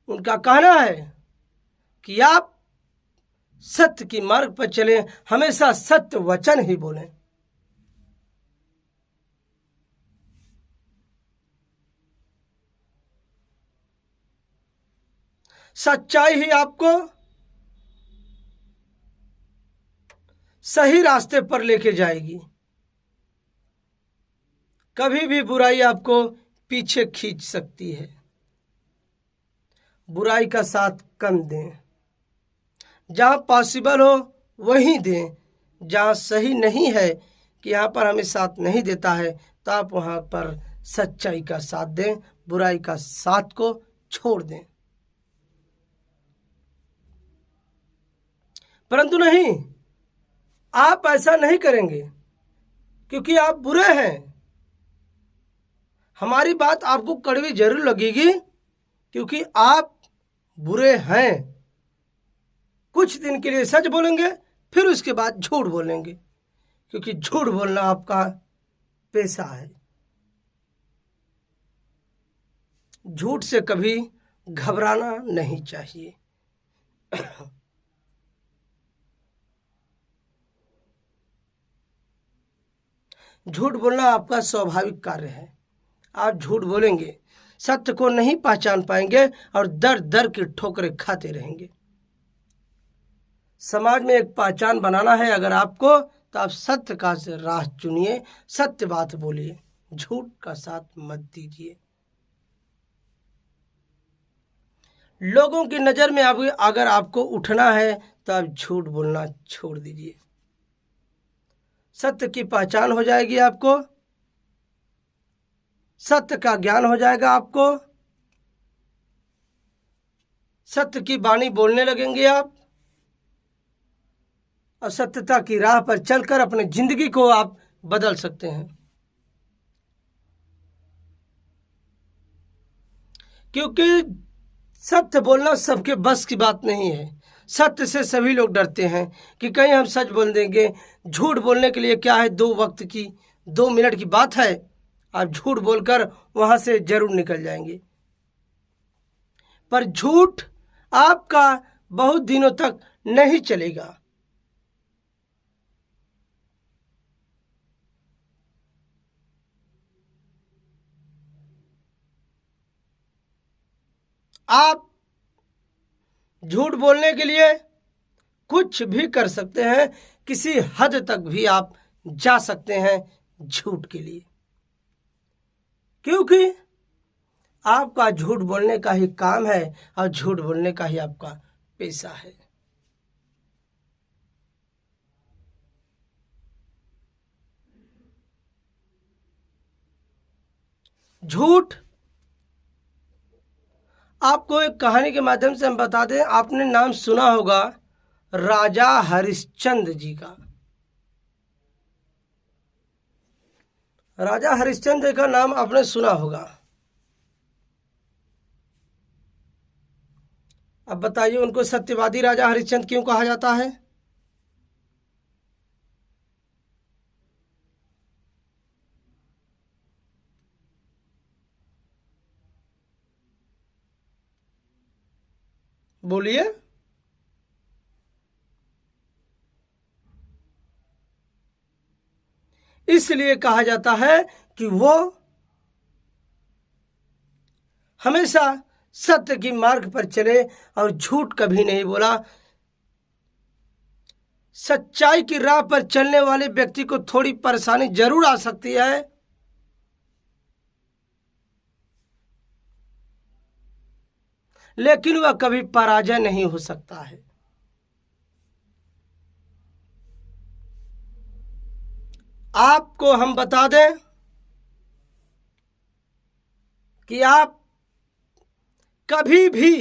उनका कहना है कि आप सत्य की मार्ग पर चलें, हमेशा सत्य वचन ही बोलें। सच्चाई ही आपको सही रास्ते पर लेके जाएगी। कभी भी बुराई आपको पीछे खींच सकती है। बुराई का साथ कम दें, जहाँ पॉसिबल हो वहीं दें। जहाँ सही नहीं है कि यहाँ पर हमें साथ नहीं देता है, तो आप वहाँ पर सच्चाई का साथ दें, बुराई का साथ को छोड़ दें। परंतु नहीं, आप ऐसा नहीं करेंगे क्योंकि आप बुरे हैं। हमारी बात आपको कड़वी जरूर लगेगी क्योंकि आप बुरे हैं। कुछ दिन के लिए सच बोलेंगे, फिर उसके बाद झूठ बोलेंगे, क्योंकि झूठ बोलना आपका पेशा है। झूठ से कभी घबराना नहीं चाहिए। झूठ बोलना आपका स्वाभाविक कार्य है। आप झूठ बोलेंगे, सत्य को नहीं पहचान पाएंगे और दर दर की ठोकरें खाते रहेंगे। समाज में एक पहचान बनाना है अगर आपको, तो आप सत्य का राह चुनिए, सत्य बात बोलिए, झूठ का साथ मत दीजिए। लोगों की नज़र में अगर आपको उठना है तो आप झूठ बोलना छोड़ दीजिए। सत्य की पहचान हो जाएगी आपको, सत्य का ज्ञान हो जाएगा आपको, सत्य की वाणी बोलने लगेंगे आप, और सत्यता की राह पर चलकर अपने जिंदगी को आप बदल सकते हैं। क्योंकि सत्य बोलना सबके बस की बात नहीं है। सत्य से सभी लोग डरते हैं कि कहीं हम सच बोल देंगे। झूठ बोलने के लिए क्या है, 2 मिनट की बात है, आप झूठ बोलकर वहां से जरूर निकल जाएंगे। पर झूठ आपका बहुत दिनों तक नहीं चलेगा। आप झूठ बोलने के लिए कुछ भी कर सकते हैं, किसी हद तक भी आप जा सकते हैं झूठ के लिए, क्योंकि आपका झूठ बोलने का ही काम है और झूठ बोलने का ही आपका पेशा है। झूठ आपको एक कहानी के माध्यम से हम बता दें, आपने नाम सुना होगा राजा हरिश्चंद्र जी का। राजा हरिश्चंद्र का नाम आपने सुना होगा। अब बताइए, उनको सत्यवादी राजा हरिश्चंद्र क्यों कहा जाता है? बोलिए। इसलिए कहा जाता है कि वो हमेशा सत्य की मार्ग पर चले और झूठ कभी नहीं बोला। सच्चाई की राह पर चलने वाले व्यक्ति को थोड़ी परेशानी जरूर आ सकती है, लेकिन वह कभी पराजय नहीं हो सकता है। आपको हम बता दें कि आप कभी भी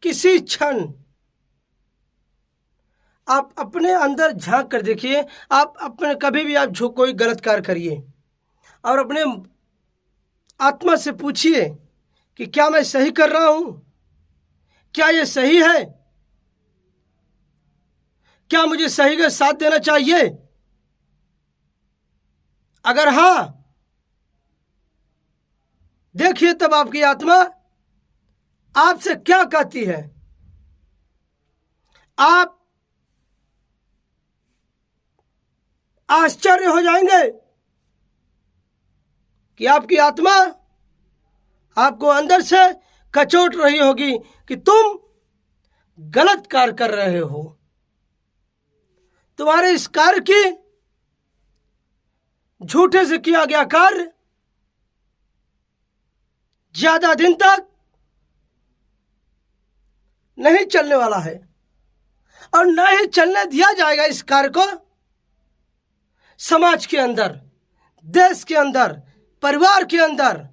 किसी क्षण आप अपने अंदर झांक कर देखिए। आप अपने कभी भी आप कोई गलत कार्य करिए और अपने आत्मा से पूछिए कि क्या मैं सही कर रहा हूं, क्या ये सही है, क्या मुझे सही का साथ देना चाहिए। अगर हाँ, देखिए तब आपकी आत्मा आपसे क्या कहती है। आप आश्चर्य हो जाएंगे कि आपकी आत्मा आपको अंदर से कचोट रही होगी कि तुम गलत कार्य कर रहे हो। तुम्हारे इस कार्य की झूठे से किया गया कार्य ज्यादा दिन तक नहीं चलने वाला है और न ही चलने दिया जाएगा इस कार्य को। समाज के अंदर, देश के अंदर, परिवार के अंदर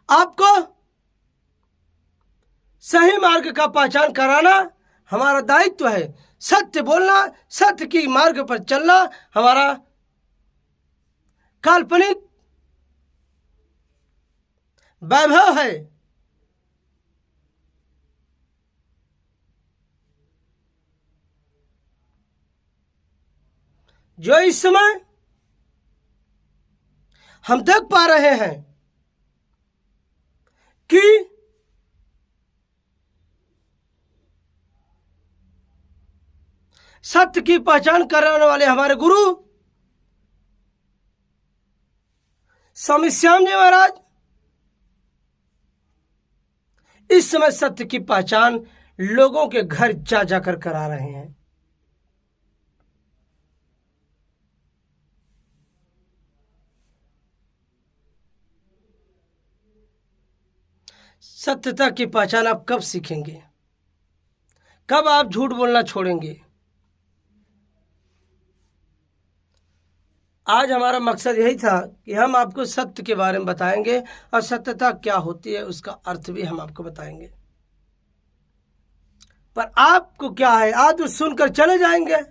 आपको सही मार्ग का पहचान कराना हमारा दायित्व है। सत्य बोलना, सत्य की मार्ग पर चलना हमारा काल्पनिक वैभव है। जो इस समय हम देख पा रहे हैं कि सत्य की पहचान कराने वाले हमारे गुरु स्वामी श्याम जी महाराज इस समय सत्य की पहचान लोगों के घर जा जाकर करा रहे हैं। सत्यता की पहचान आप कब सीखेंगे? कब आप झूठ बोलना छोड़ेंगे? आज हमारा मकसद यही था कि हम आपको सत्य के बारे में बताएंगे और सत्यता क्या होती है उसका अर्थ भी हम आपको बताएंगे। पर आपको क्या है, आज तो सुनकर चले जाएंगे,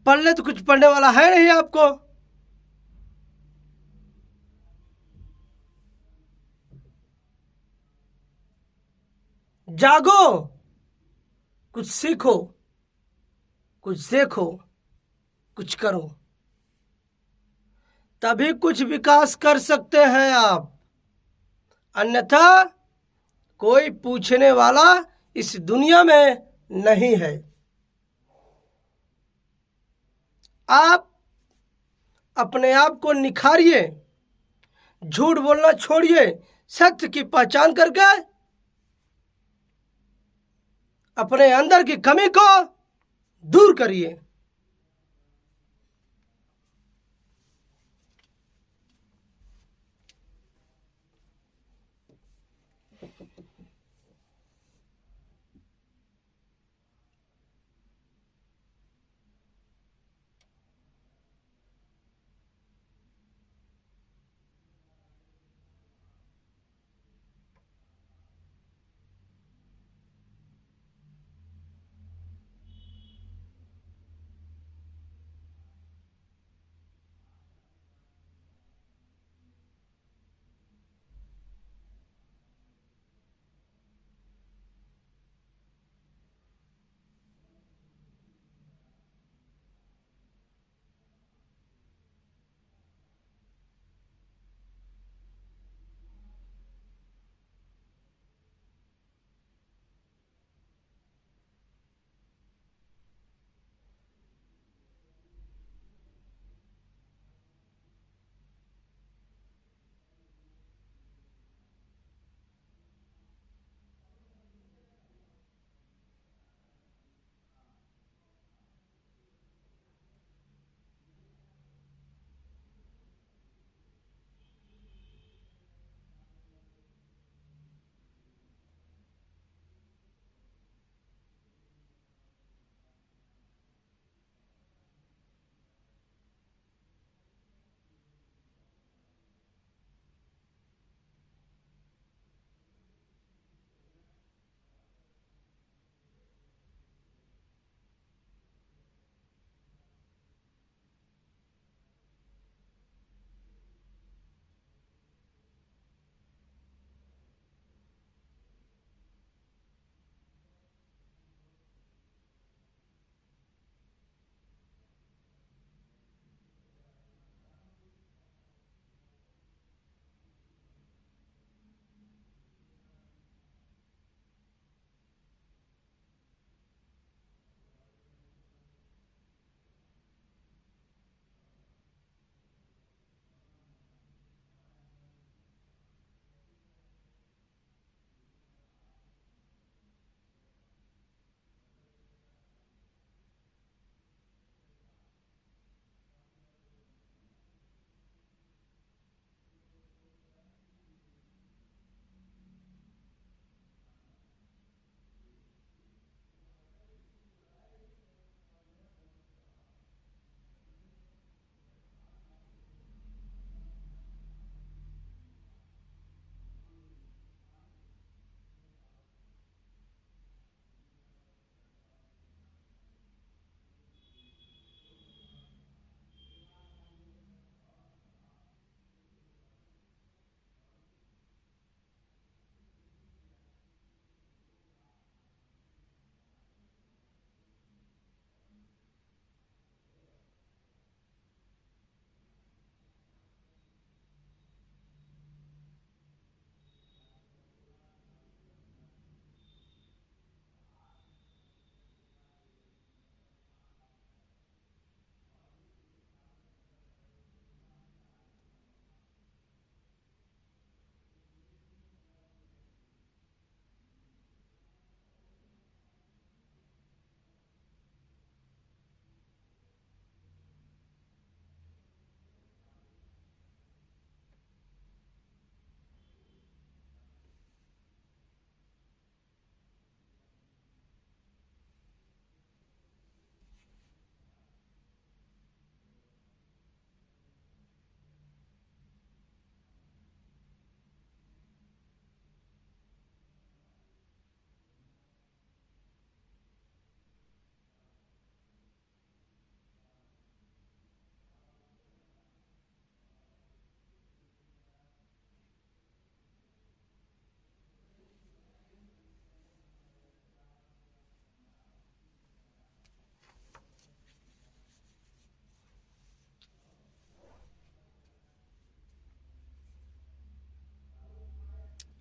पढ़ने तो कुछ पढ़ने वाला है नहीं आपको। जागो, कुछ सीखो, कुछ देखो, कुछ करो, तभी कुछ विकास कर सकते हैं आप। अन्यथा कोई पूछने वाला इस दुनिया में नहीं है। आप अपने आप को निखारिए, झूठ बोलना छोड़िए, सत्य की पहचान करके अपने अंदर की कमी को दूर करिए।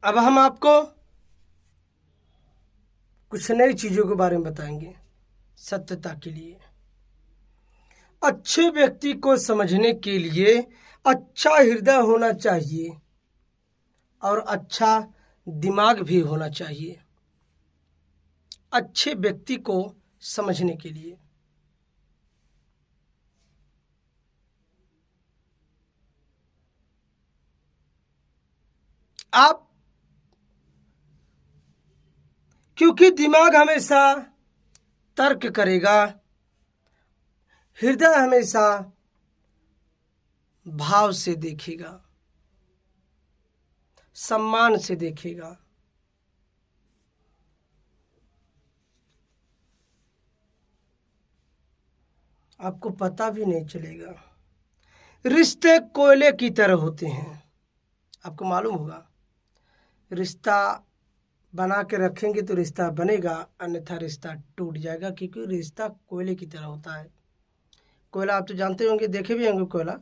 अब हम आपको कुछ नई चीज़ों के बारे में बताएंगे सत्यता के लिए। अच्छे व्यक्ति को समझने के लिए अच्छा हृदय होना चाहिए और अच्छा दिमाग भी होना चाहिए। अच्छे व्यक्ति को समझने के लिए आप, क्योंकि दिमाग हमेशा तर्क करेगा, हृदय हमेशा भाव से देखेगा, सम्मान से देखेगा। आपको पता भी नहीं चलेगा। रिश्ते कोयले की तरह होते हैं। आपको मालूम होगा, रिश्ता बना के रखेंगे तो रिश्ता बनेगा, अन्यथा रिश्ता टूट जाएगा, क्योंकि रिश्ता कोयले की तरह होता है। कोयला आप तो जानते होंगे, देखे भी होंगे। कोयला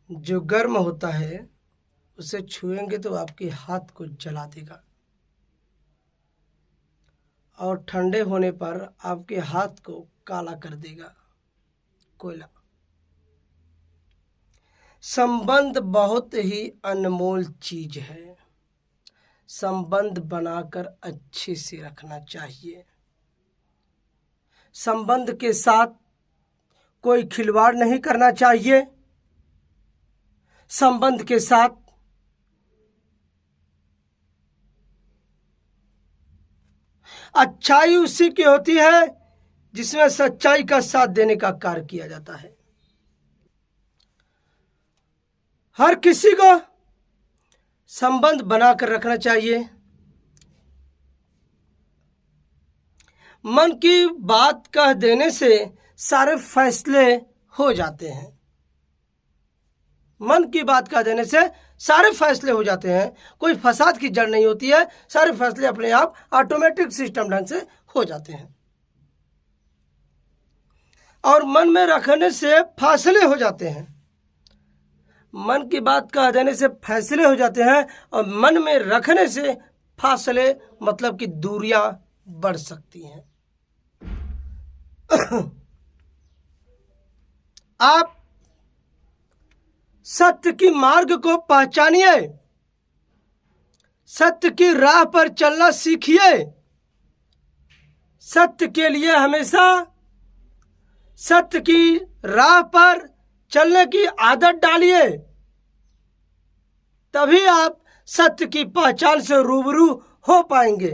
जो गर्म होता है उसे छुएंगे तो आपके हाथ को जला देगा, और ठंडे होने पर आपके हाथ को काला कर देगा कोयला। संबंध बहुत ही अनमोल चीज है। संबंध बनाकर अच्छे से रखना चाहिए। संबंध के साथ कोई खिलवाड़ नहीं करना चाहिए। संबंध के साथ अच्छाई उसी की होती है जिसमें सच्चाई का साथ देने का कार्य किया जाता है। हर किसी को संबंध बनाकर रखना चाहिए। मन की बात कह देने से सारे फैसले हो जाते हैं। मन की बात कह देने से सारे फैसले हो जाते हैं। कोई फसाद की जड़ नहीं होती है। सारे फैसले अपने आप ऑटोमेटिक सिस्टम ढंग से हो जाते हैं, और मन में रखने से फासले हो जाते हैं। मन की बात कह देने से फैसले हो जाते हैं, और मन में रखने से फासले मतलब कि दूरियां बढ़ सकती हैं। आप सत्य की मार्ग को पहचानिए, सत्य की राह पर चलना सीखिए। सत्य के लिए हमेशा सत्य की राह पर चलने की आदत डालिए, तभी आप सत्य की पहचान से रूबरू हो पाएंगे।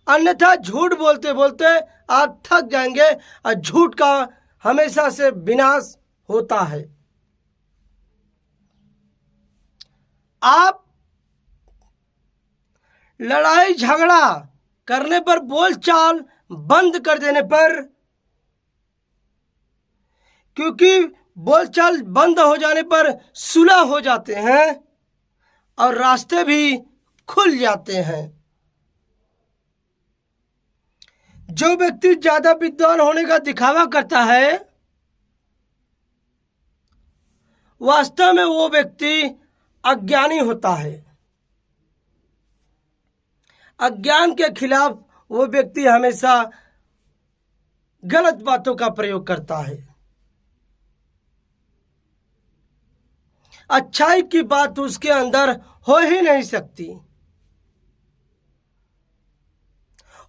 अन्यथा झूठ बोलते बोलते आप थक जाएंगे, और झूठ का हमेशा से विनाश होता है। आप लड़ाई झगड़ा करने पर, बोलचाल बंद कर देने पर, क्योंकि बोलचाल बंद हो जाने पर सुलह हो जाते हैं और रास्ते भी खुल जाते हैं। जो व्यक्ति ज्यादा विद्वान होने का दिखावा करता है, वास्तव में वो व्यक्ति अज्ञानी होता है। अज्ञान के खिलाफ वो व्यक्ति हमेशा गलत बातों का प्रयोग करता है। अच्छाई की बात उसके अंदर हो ही नहीं सकती।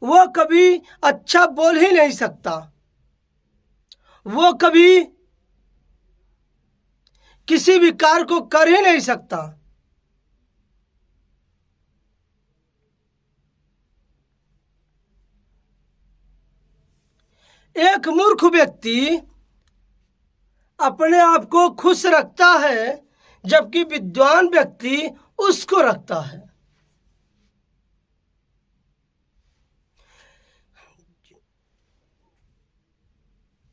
वो कभी अच्छा बोल ही नहीं सकता। वो कभी किसी भी कार्य को कर ही नहीं सकता। एक मूर्ख व्यक्ति अपने आप को खुश रखता है, जबकि विद्वान व्यक्ति उसको रखता है।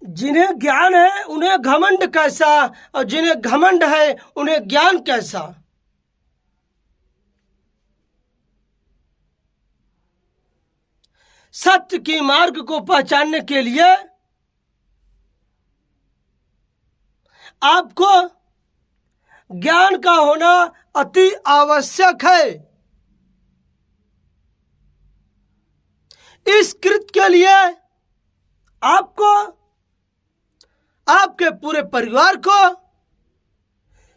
जिन्हें ज्ञान है उन्हें घमंड कैसा, और जिन्हें घमंड है उन्हें ज्ञान कैसा। सत्य की मार्ग को पहचानने के लिए आपको ज्ञान का होना अति आवश्यक है। इस कृत्य के लिए आपको, आपके पूरे परिवार को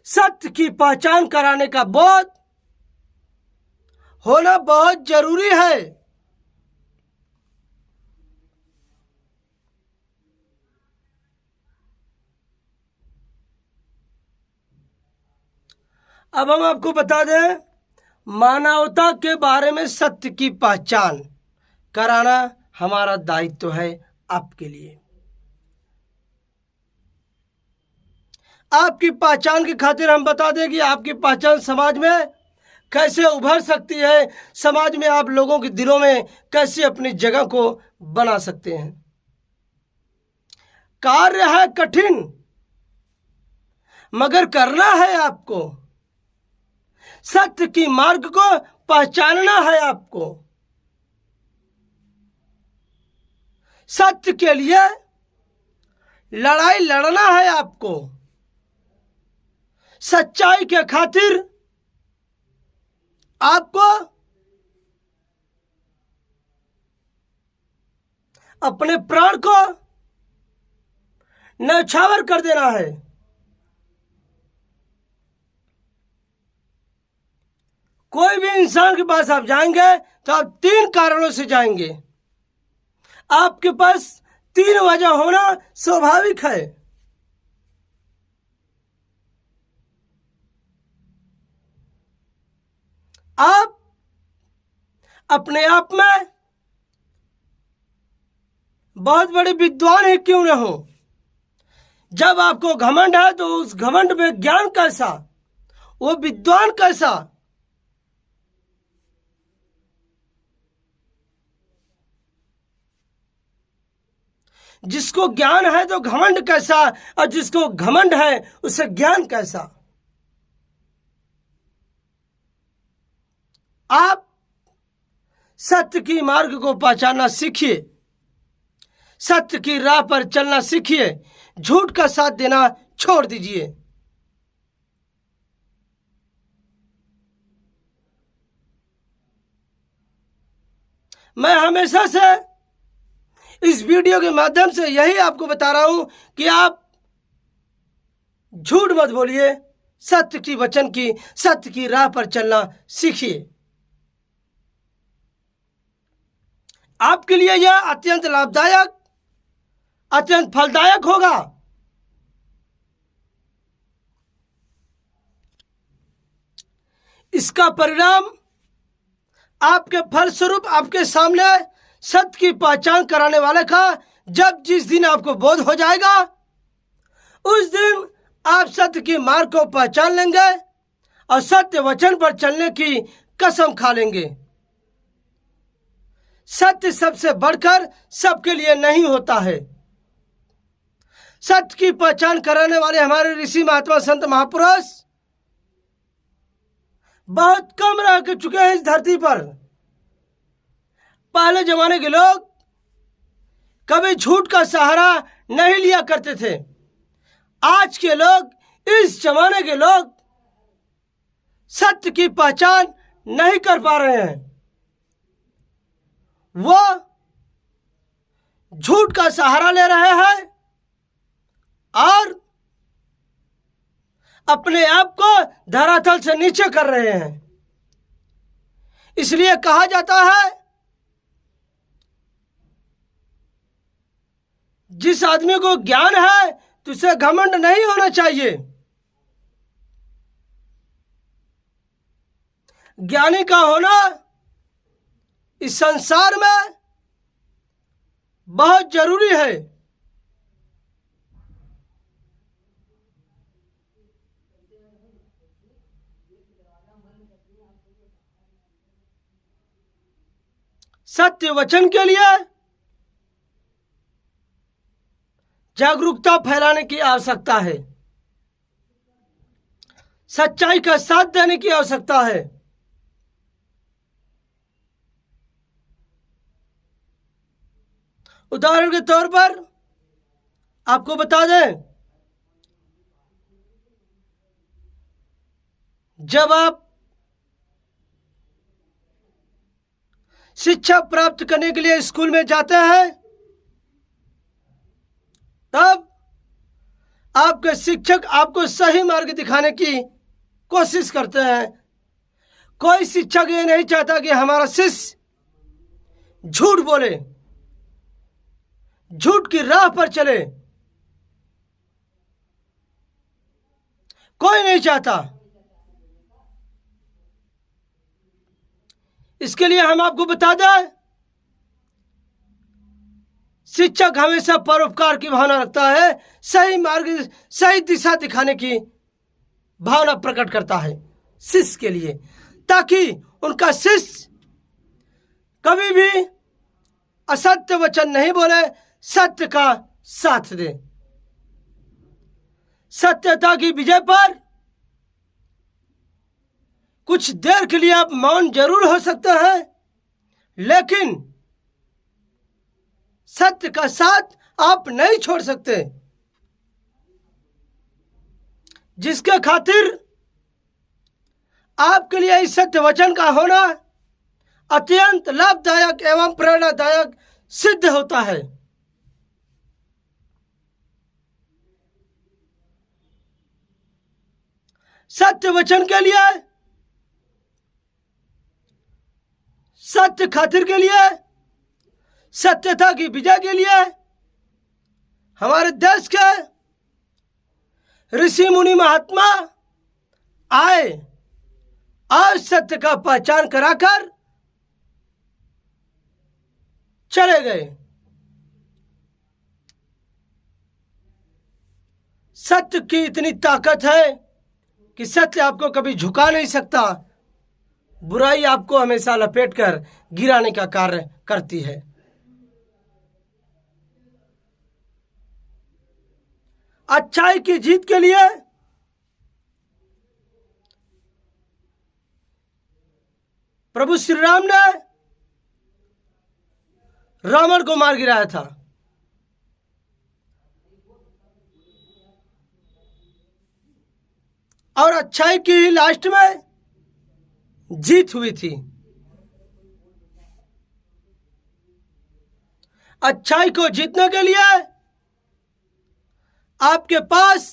सत्य की पहचान कराने का बोध होना बहुत जरूरी है। अब हम आपको बता दें, मानवता के बारे में सत्य की पहचान कराना हमारा दायित्व है आपके लिए। आपकी पहचान की खातिर हम बता दें कि आपकी पहचान समाज में कैसे उभर सकती है, समाज में आप लोगों के दिलों में कैसे अपनी जगह को बना सकते हैं। कार्य है कठिन, मगर करना है आपको। सत्य की मार्ग को पहचानना है आपको। सत्य के लिए लड़ाई लड़ना है आपको। सच्चाई के खातिर आपको अपने प्राण को न्यौछावर कर देना है। कोई भी इंसान के पास आप जाएंगे तो आप 3 कारणों से जाएंगे। आपके पास 3 वजह होना स्वाभाविक है। आप अपने आप में बहुत बड़े विद्वान ही क्यों न हो, जब आपको घमंड है तो उस घमंड में ज्ञान कैसा, वो विद्वान कैसा। जिसको ज्ञान है तो घमंड कैसा, और जिसको घमंड है उसे ज्ञान कैसा। आप सत्य की मार्ग को पहचानना सीखिए, सत्य की राह पर चलना सीखिए, झूठ का साथ देना छोड़ दीजिए। मैं हमेशा से इस वीडियो के माध्यम से यही आपको बता रहा हूं कि आप झूठ मत बोलिए, सत्य की वचन की, सत्य की राह पर चलना सीखिए। आपके लिए यह अत्यंत लाभदायक, अत्यंत फलदायक होगा। इसका परिणाम आपके फलस्वरूप आपके सामने सत्य की पहचान कराने वाले का जब जिस दिन आपको बोध हो जाएगा, उस दिन आप सत्य की मार्ग को पहचान लेंगे और सत्य वचन पर चलने की कसम खा लेंगे। सत्य सबसे बढ़कर सबके लिए नहीं होता है। सत्य की पहचान कराने वाले हमारे ऋषि, महात्मा, संत, महापुरुष बहुत कम रह चुके हैं इस धरती पर। पहले जमाने के लोग कभी झूठ का सहारा नहीं लिया करते थे। आज के लोग, इस जमाने के लोग सत्य की पहचान नहीं कर पा रहे हैं। वो झूठ का सहारा ले रहे हैं और अपने आप को धरातल से नीचे कर रहे हैं। इसलिए कहा जाता है, जिस आदमी को ज्ञान है तो उसे घमंड नहीं होना चाहिए। ज्ञानी का होना इस संसार में बहुत जरूरी है। सत्य वचन के लिए जागरूकता फैलाने की आवश्यकता है, सच्चाई का साथ देने की आवश्यकता है। उदाहरण के तौर पर आपको बता दें, जब आप शिक्षा प्राप्त करने के लिए स्कूल में जाते हैं, तब आपके शिक्षक आपको सही मार्ग दिखाने की कोशिश करते हैं। कोई शिक्षक ये नहीं चाहता कि हमारा शिष्य झूठ बोले, झूठ की राह पर चले। कोई नहीं चाहता। इसके लिए हम आपको बता दें, शिक्षक हमेशा परोपकार की भावना रखता है, सही मार्ग, सही दिशा दिखाने की भावना प्रकट करता है शिष्य के लिए, ताकि उनका शिष्य कभी भी असत्य वचन नहीं बोले, सत्य का साथ दे। सत्यता की विजय पर कुछ देर के लिए आप मौन जरूर हो सकते हैं, लेकिन सत्य का साथ आप नहीं छोड़ सकते, जिसके खातिर आपके लिए इस सत्य वचन का होना अत्यंत लाभदायक एवं प्रेरणादायक सिद्ध होता है। सत्य वचन के लिए, सत्य खातिर के लिए, सत्यता की विजय के लिए हमारे देश के ऋषि मुनि महात्मा आए और सत्य का पहचान कराकर चले गए। सत्य की इतनी ताकत है कि सत्य आपको कभी झुका नहीं सकता, बुराई आपको हमेशा लपेटकर गिराने का कार्य करती है। अच्छाई की जीत के लिए प्रभु श्री राम ने रावण को मार गिराया था, और अच्छाई की लास्ट में जीत हुई थी। अच्छाई को जीतने के लिए आपके पास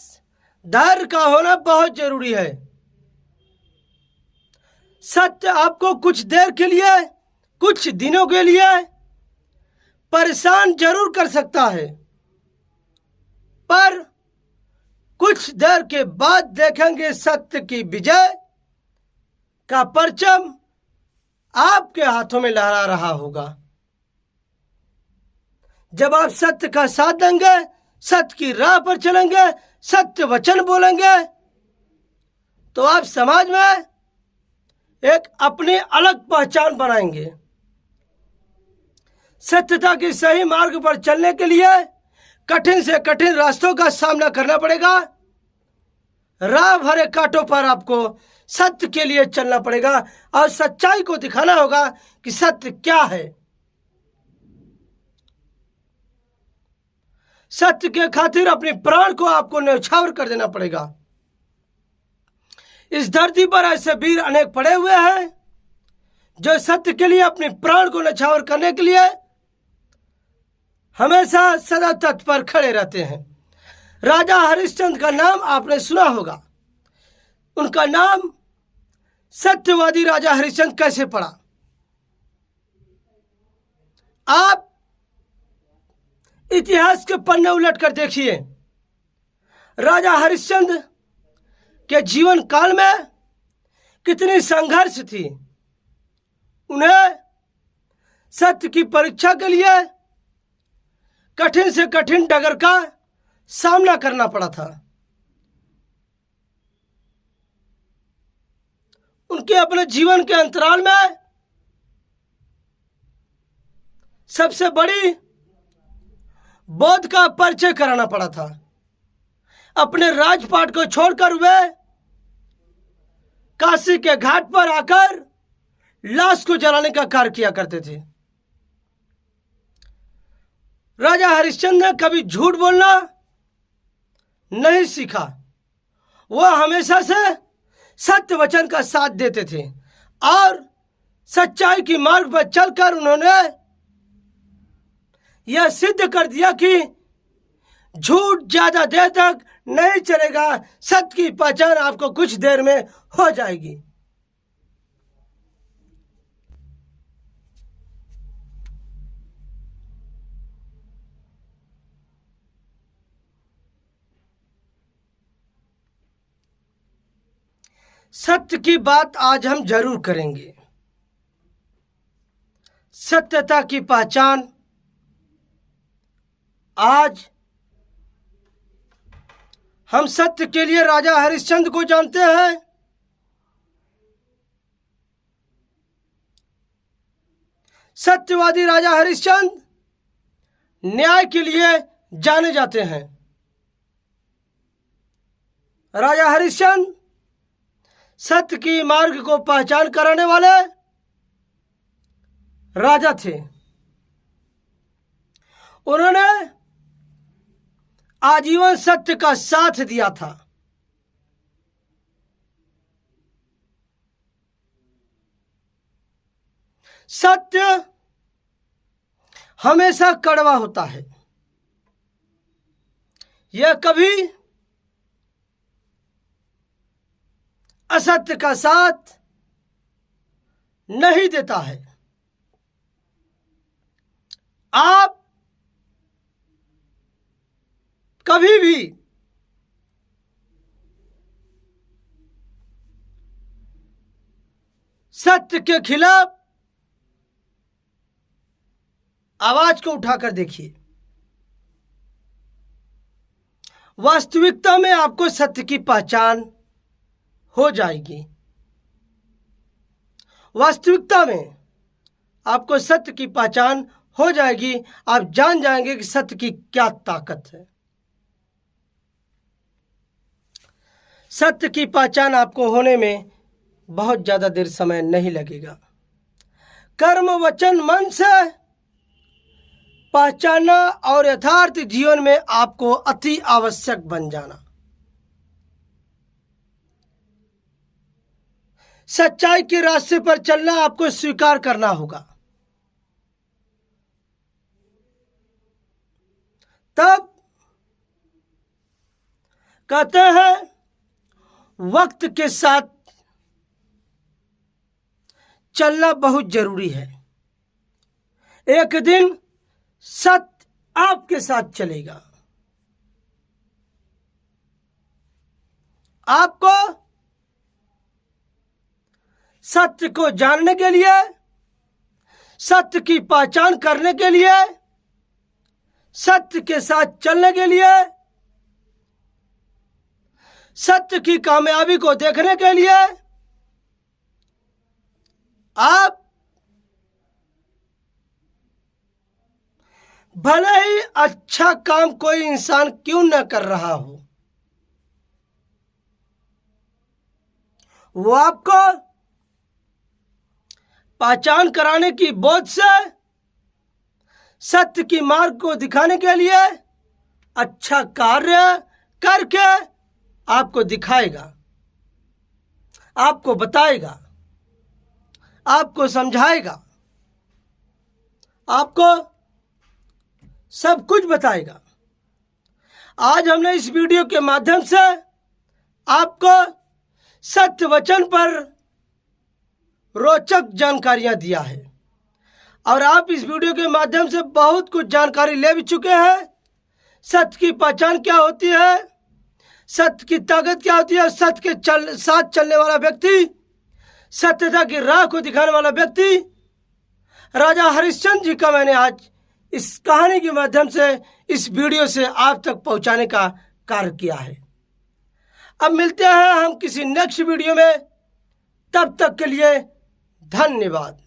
धैर्य का होना बहुत जरूरी है। सत्य आपको कुछ देर के लिए, कुछ दिनों के लिए परेशान जरूर कर सकता है, पर कुछ देर के बाद देखेंगे सत्य की विजय का परचम आपके हाथों में लहरा रहा होगा। जब आप सत्य का साथ देंगे, सत्य की राह पर चलेंगे, सत्य वचन बोलेंगे, तो आप समाज में एक अपनी अलग पहचान बनाएंगे। सत्यता के सही मार्ग पर चलने के लिए कठिन से कठिन रास्तों का सामना करना पड़ेगा। राह भरे कांटों पर आपको सत्य के लिए चलना पड़ेगा और सच्चाई को दिखाना होगा कि सत्य क्या है। सत्य के खातिर अपने प्राण को आपको न्यौछावर कर देना पड़ेगा। इस धरती पर ऐसे वीर अनेक पड़े हुए हैं जो सत्य के लिए अपने प्राण को न्यौछावर करने के लिए हमेशा सदा तत्पर खड़े रहते हैं। राजा हरिश्चंद्र का नाम आपने सुना होगा। उनका नाम सत्यवादी राजा हरिश्चंद्र कैसे पड़ा? आप इतिहास के पन्ने उलट कर देखिए। राजा हरिश्चंद्र के जीवन काल में कितनी संघर्ष थी। उन्हें सत्य की परीक्षा के लिए कठिन से कठिन डगर का सामना करना पड़ा था। उनके अपने जीवन के अंतराल में सबसे बड़ी बौद्ध का परिचय कराना पड़ा था। अपने राजपाट को छोड़कर वे काशी के घाट पर आकर लाश को जलाने का कार्य किया करते थे। राजा हरिश्चंद्र ने कभी झूठ बोलना नहीं सीखा। वह हमेशा से सत्य वचन का साथ देते थे और सच्चाई की मार्ग पर चलकर उन्होंने यह सिद्ध कर दिया कि झूठ ज्यादा देर तक नहीं चलेगा, सत्य की पहचान आपको कुछ देर में हो जाएगी। सत्य की बात आज हम जरूर करेंगे। सत्यता की पहचान आज हम सत्य के लिए राजा हरिश्चंद्र को जानते हैं। सत्यवादी राजा हरिश्चंद्र न्याय के लिए जाने जाते हैं। राजा हरिश्चंद्र सत्य की मार्ग को पहचान कराने वाले राजा थे। उन्होंने आजीवन सत्य का साथ दिया था। सत्य हमेशा कड़वा होता है, यह कभी असत्य का साथ नहीं देता है। आप कभी भी सत्य के खिलाफ आवाज को उठाकर देखिए। वास्तविकता में आपको सत्य की पहचान हो जाएगी। वास्तविकता में आपको सत्य की पहचान हो जाएगी। आप जान जाएंगे कि सत्य की क्या ताकत है। सत्य की पहचान आपको होने में बहुत ज्यादा देर समय नहीं लगेगा। कर्म वचन मन से पहचानना और यथार्थ जीवन में आपको अति आवश्यक बन जाना। सच्चाई के रास्ते पर चलना आपको स्वीकार करना होगा। तब कहते हैं वक्त के साथ चलना बहुत जरूरी है। एक दिन सत्य आपके साथ चलेगा। आपको सत्य को जानने के लिए, सत्य की पहचान करने के लिए, सत्य के साथ चलने के लिए, सत्य की कामयाबी को देखने के लिए आप भले ही अच्छा काम कोई इंसान क्यों न कर रहा हो, वो आपको पहचान कराने की बोध से सत्य की मार्ग को दिखाने के लिए अच्छा कार्य करके आपको दिखाएगा, आपको बताएगा, आपको समझाएगा, आपको सब कुछ बताएगा। आज हमने इस वीडियो के माध्यम से आपको सत्य वचन पर रोचक जानकारियां दिया है और आप इस वीडियो के माध्यम से बहुत कुछ जानकारी ले भी चुके हैं। सत्य की पहचान क्या होती है, सत्य की ताकत क्या होती है, सत्य के साथ चलने वाला व्यक्ति, सत्यता की राह को दिखाने वाला व्यक्ति राजा हरिश्चंद्र जी का मैंने आज इस कहानी के माध्यम से, इस वीडियो से आप तक पहुंचाने का कार्य किया है। अब मिलते हैं हम किसी नेक्स्ट वीडियो में, तब तक के लिए धन्यवाद।